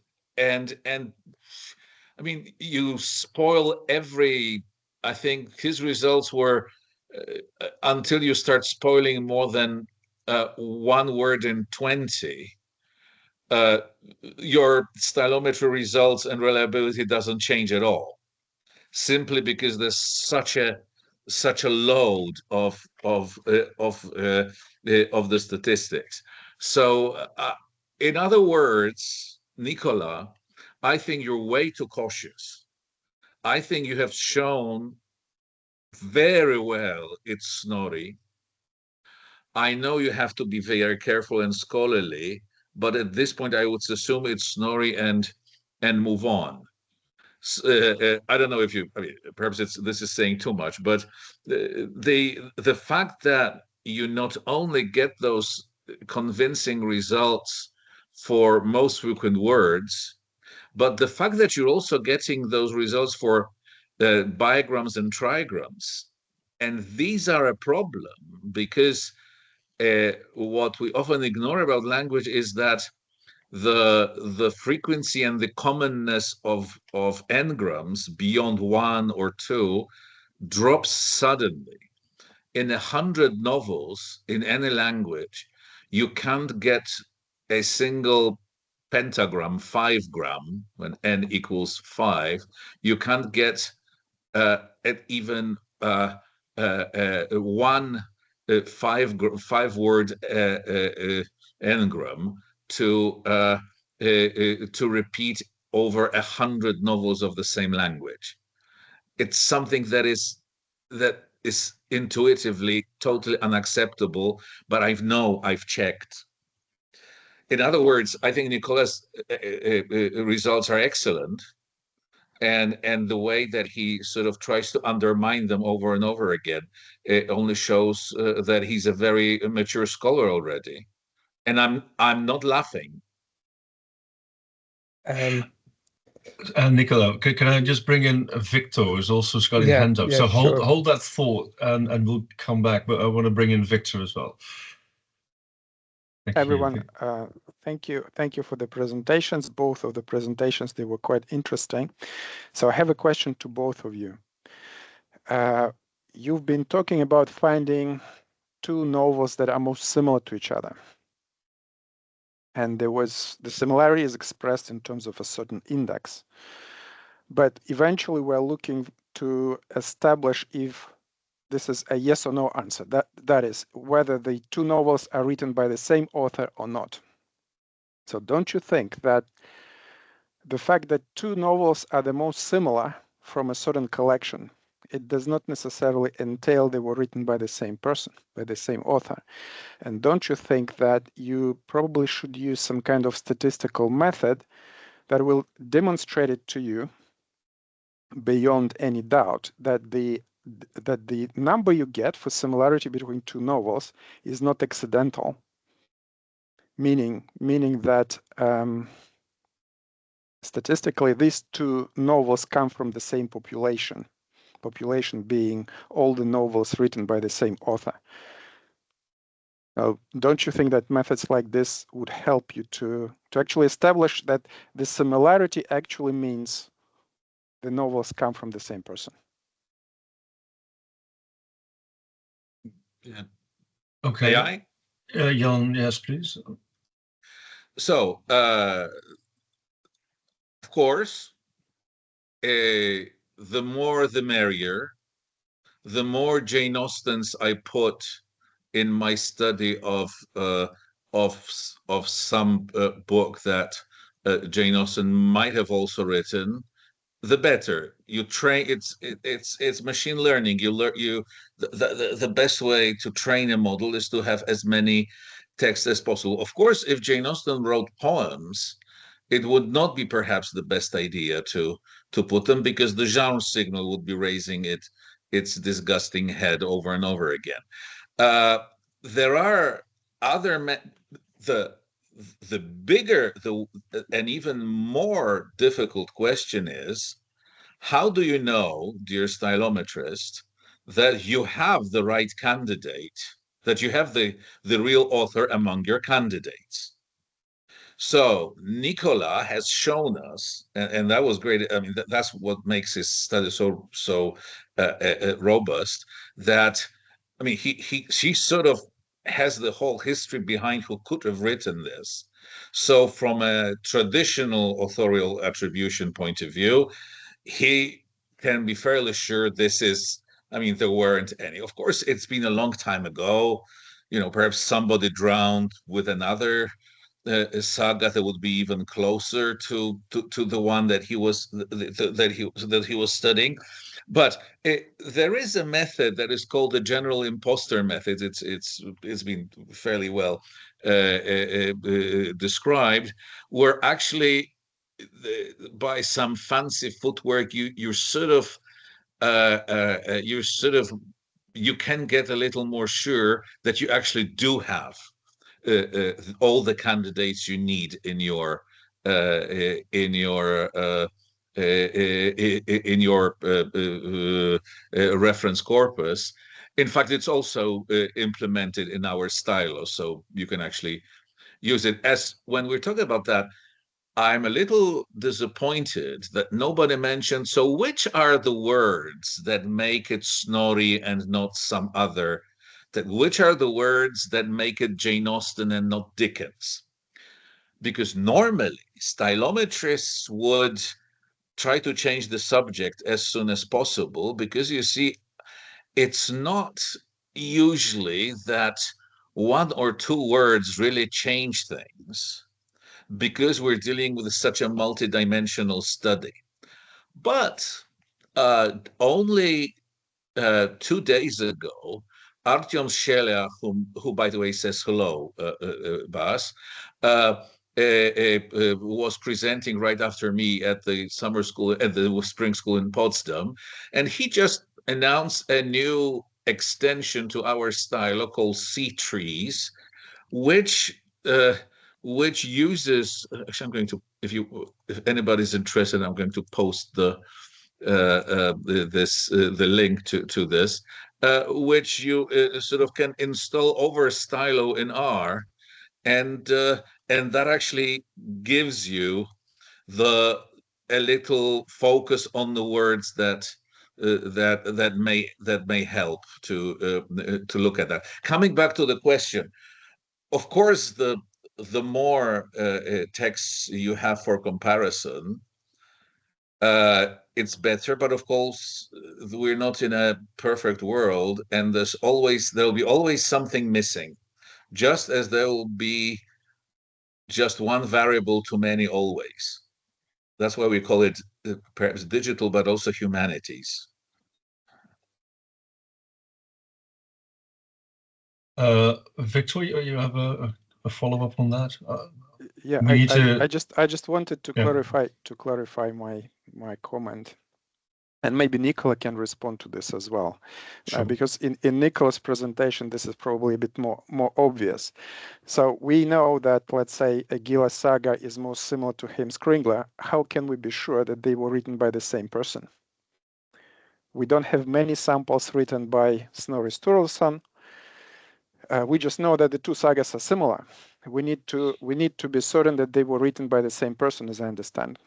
I mean, you spoil every. I think his results were until you start spoiling more than one word in 20, your stylometry results and reliability doesn't change at all, simply because there's such a load of the statistics. So, in other words, Nikola, I think you're way too cautious. I think you have shown very well it's Snorri. I know you have to be very careful and scholarly, but at this point I would assume it's Snorri and move on. I don't know if you, I mean, perhaps this is saying too much, but the fact that you not only get those convincing results for most frequent words, but the fact that you're also getting those results for bigrams and trigrams, and these are a problem, because what we often ignore about language is that the frequency and the commonness of n-grams beyond 1 or 2 drops suddenly. In 100 novels in any language, you can't get a single pentagram, 5-gram, when n equals 5, you can't get at even one 5-word n-gram to repeat over 100 novels of the same language. It's something that is intuitively totally unacceptable, but I've checked. In other words, I think Nikola's results are excellent, and the way that he sort of tries to undermine them over and over again, it only shows that he's a very mature scholar already. And I'm not laughing. Nikola, can I just bring in Victor, who's also got his hand up? So hold that thought, and we'll come back. But I want to bring in Victor as well. Thank everyone, thank you for the presentations. Both of the presentations, they were quite interesting. So I have a question to both of you. You've been talking about finding two novels that are most similar to each other. And the similarity is expressed in terms of a certain index. But eventually we're looking to establish if this is a yes or no answer. That is, whether the two novels are written by the same author or not. So don't you think that the fact that two novels are the most similar from a certain collection, it does not necessarily entail they were written by the same person, by the same author? And don't you think that you probably should use some kind of statistical method that will demonstrate it to you beyond any doubt that the number you get for similarity between two novels is not accidental, meaning that statistically these two novels come from the same population being all the novels written by the same author. Now, don't you think that methods like this would help you to actually establish that the similarity actually means the novels come from the same person? Yeah. Okay. AI? Jan, yes, please. So, of course, the more the merrier. The more Jane Austens I put in my study of some book that Jane Austen might have also written, the better. You train. It's machine learning. The best way to train a model is to have as many texts as possible. Of course, if Jane Austen wrote poems, it would not be perhaps the best idea to put them, because the genre signal would be raising its disgusting head over and over again. There are other the bigger and even more difficult question is, how do you know, dear stylometrist, that you have the right candidate, that you have the real author among your candidates? So Nikola has shown us, and that was great. I mean, that's what makes his study so robust. That, I mean, she sort of has the whole history behind who could have written this. So from a traditional authorial attribution point of view, he can be fairly sure this is. I mean, there weren't any. Of course, it's been a long time ago. You know, perhaps somebody drowned with another saga that would be even closer to the one that he was studying. But there is a method that is called the general imposter method. It's been fairly well described, where actually by some fancy footwork you can get a little more sure that you actually do have all the candidates you need in your reference corpus. In fact, it's also implemented in our stylo, so you can actually use it. As when we're talking about that, I'm a little disappointed that nobody mentioned, so which are the words that make it Snorri and not some other? Which are the words that make it Jane Austen and not Dickens? because normally stylometrists would try to change the subject as soon as possible, because you see, it's not usually that one or two words really change things, because we're dealing with such a multidimensional study. But only 2 days ago, Artyom Shelia, who by the way says hello, Bas, was presenting right after me at the summer school, at the spring school in Potsdam, and he just announced a new extension to our style called Sea Trees, which uses. Actually, I'm going to, if anybody's interested, I'm going to post the link to this, which you sort of can install over Stylo in R, and that actually gives you a little focus on the words that may help to look at that. Coming back to the question, of course, the more texts you have for comparison, it's better, but of course we're not in a perfect world, and there'll be always something missing, just as there will be just one variable too many always. That's why we call it perhaps digital, but also humanities. Victor, you have a follow-up on that? Yeah, I just wanted to clarify my comment, and maybe Nikola can respond to this as well, Sure. because in Nikola's presentation this is probably a bit more obvious. So we know that, let's say, Elhils Saga is more similar to Heimskringla. How can we be sure that they were written by the same person? We don't have many samples written by Snorri Sturluson. We just know that the two sagas are similar. We need to be certain that they were written by the same person, as I understand.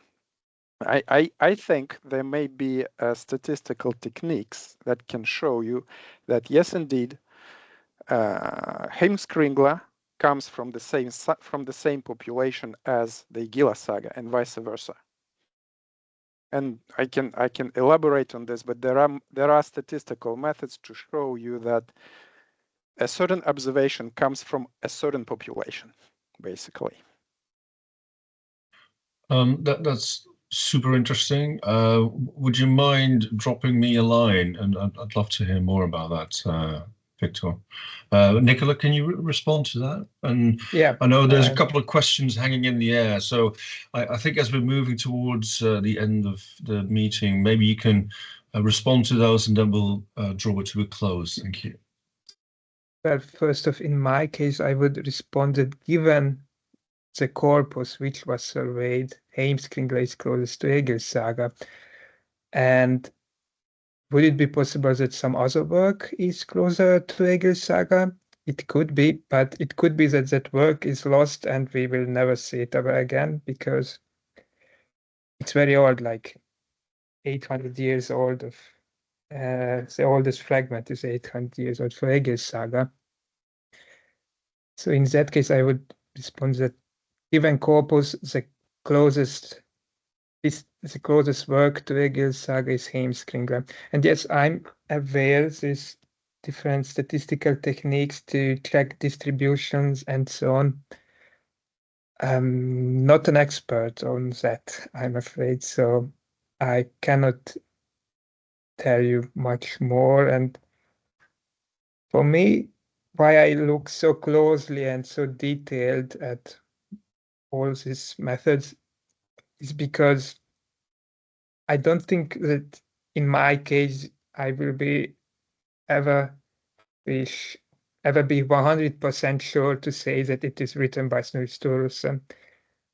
I think there may be statistical techniques that can show you that, yes, indeed, Heimskringla comes from the same population as the Elhils Saga, and vice versa. And I can elaborate on this, but there are statistical methods to show you that a certain observation comes from a certain population, basically. That's super interesting. Would you mind dropping me a line? And I'd love to hear more about that, Victor. Nikola, can you respond to that? And Yeah, I know there's a couple of questions hanging in the air. So I think as we're moving towards the end of the meeting, maybe you can respond to those, and then we'll draw it to a close. Thank you. well, first off, in my case, I would respond that given the corpus which was surveyed, Heimskringla is closest to Elhils Saga. And would it be possible that some other work is closer to Elhils Saga? It could be, but it could be that that work is lost and we will never see it ever again, because it's very old, like 800 years old. The oldest fragment is 800 years old for Elhils Saga. So in that case, I would respond that given corpus, the closest work to Elhils Saga is Heimskringla. And yes, I'm aware there's different statistical techniques to track distributions and so on. I'm not an expert on that, I'm afraid, so I cannot tell you much more. And for me, why I look so closely and so detailed at all these methods is because I don't think that in my case I will ever be 100% sure to say that it is written by Snorri Sturluson.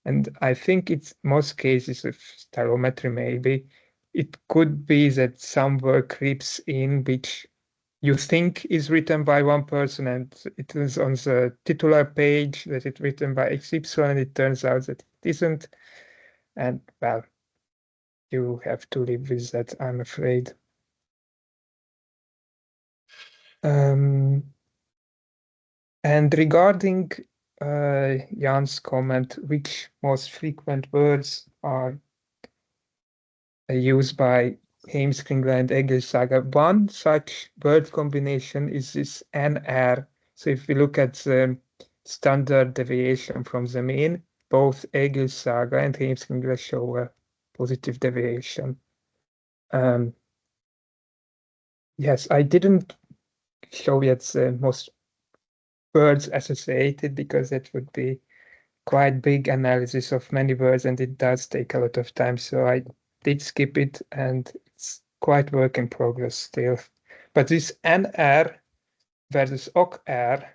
And I think it's most cases of stylometry, maybe it could be that some work creeps in which you think is written by one person, and it is on the titular page that it's written by XY, and it turns out that it isn't. And well, you have to live with that, I'm afraid. And regarding Jan's comment, which most frequent words are used by Heimskringla and Elhils Saga. One such word combination is this NR. So if we look at the standard deviation from the mean, both Elhils Saga and Heimskringla show a positive deviation. Yes, I didn't show yet the most words associated because it would be quite big analysis of many words and it does take a lot of time. So I did skip it and it's quite work in progress still. But this NR versus OCR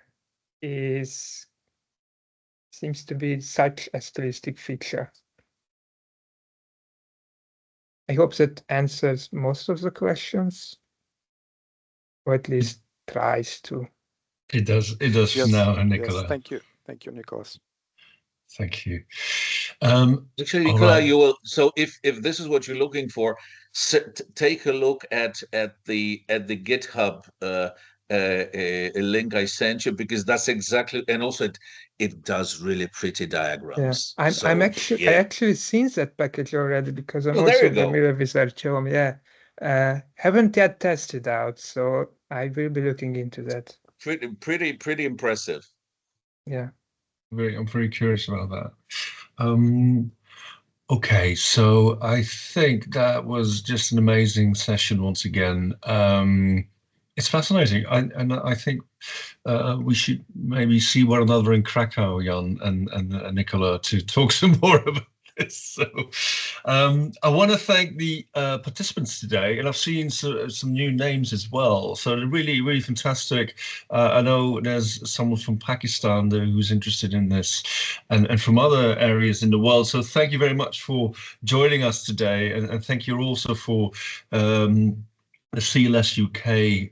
seems to be such a stylistic feature. I hope that answers most of the questions, or at least tries to. It does Yes, for now, Nikola. yes, thank you, Nicholas. Thank you. Actually, all Nikola, right. you will. So if this is what you're looking for, take a look at the GitHub link I sent you, because that's exactly, and also it does really pretty diagrams. Yeah, So, I actually seen that package already because I'm Oh, there also you go. familiar with Artyom. Yeah, haven't yet tested out, so I will be looking into that. Pretty impressive. Yeah. I'm very curious about that. Okay, so I think that was just an amazing session once again. It's fascinating, and I think we should maybe see one another in Krakow, Jan and Nikola, to talk some more about this. So I want to thank the participants today, and I've seen some new names as well. So they're really, really fantastic. I know there's someone from Pakistan there who's interested in this, and from other areas in the world. So thank you very much for joining us today, and thank you also for the CLSUK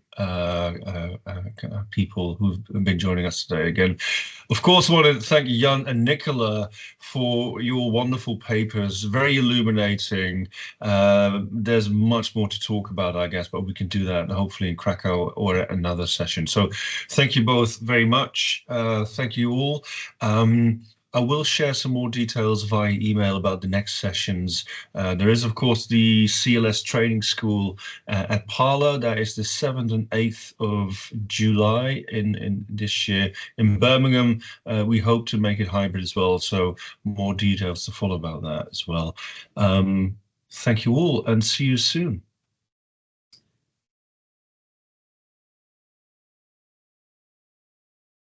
people who've been joining us today again. Of course, I want to thank Jan and Nikola for your wonderful papers, very illuminating. There's much more to talk about, I guess, but we can do that hopefully in Krakow or at another session. So thank you both very much. Thank you all. I will share some more details via email about the next sessions. There is, of course, the CLS training school at Parla. That is the 7th and 8th of July in this year. In Birmingham, we hope to make it hybrid as well. So more details to follow about that as well. Thank you all and see you soon.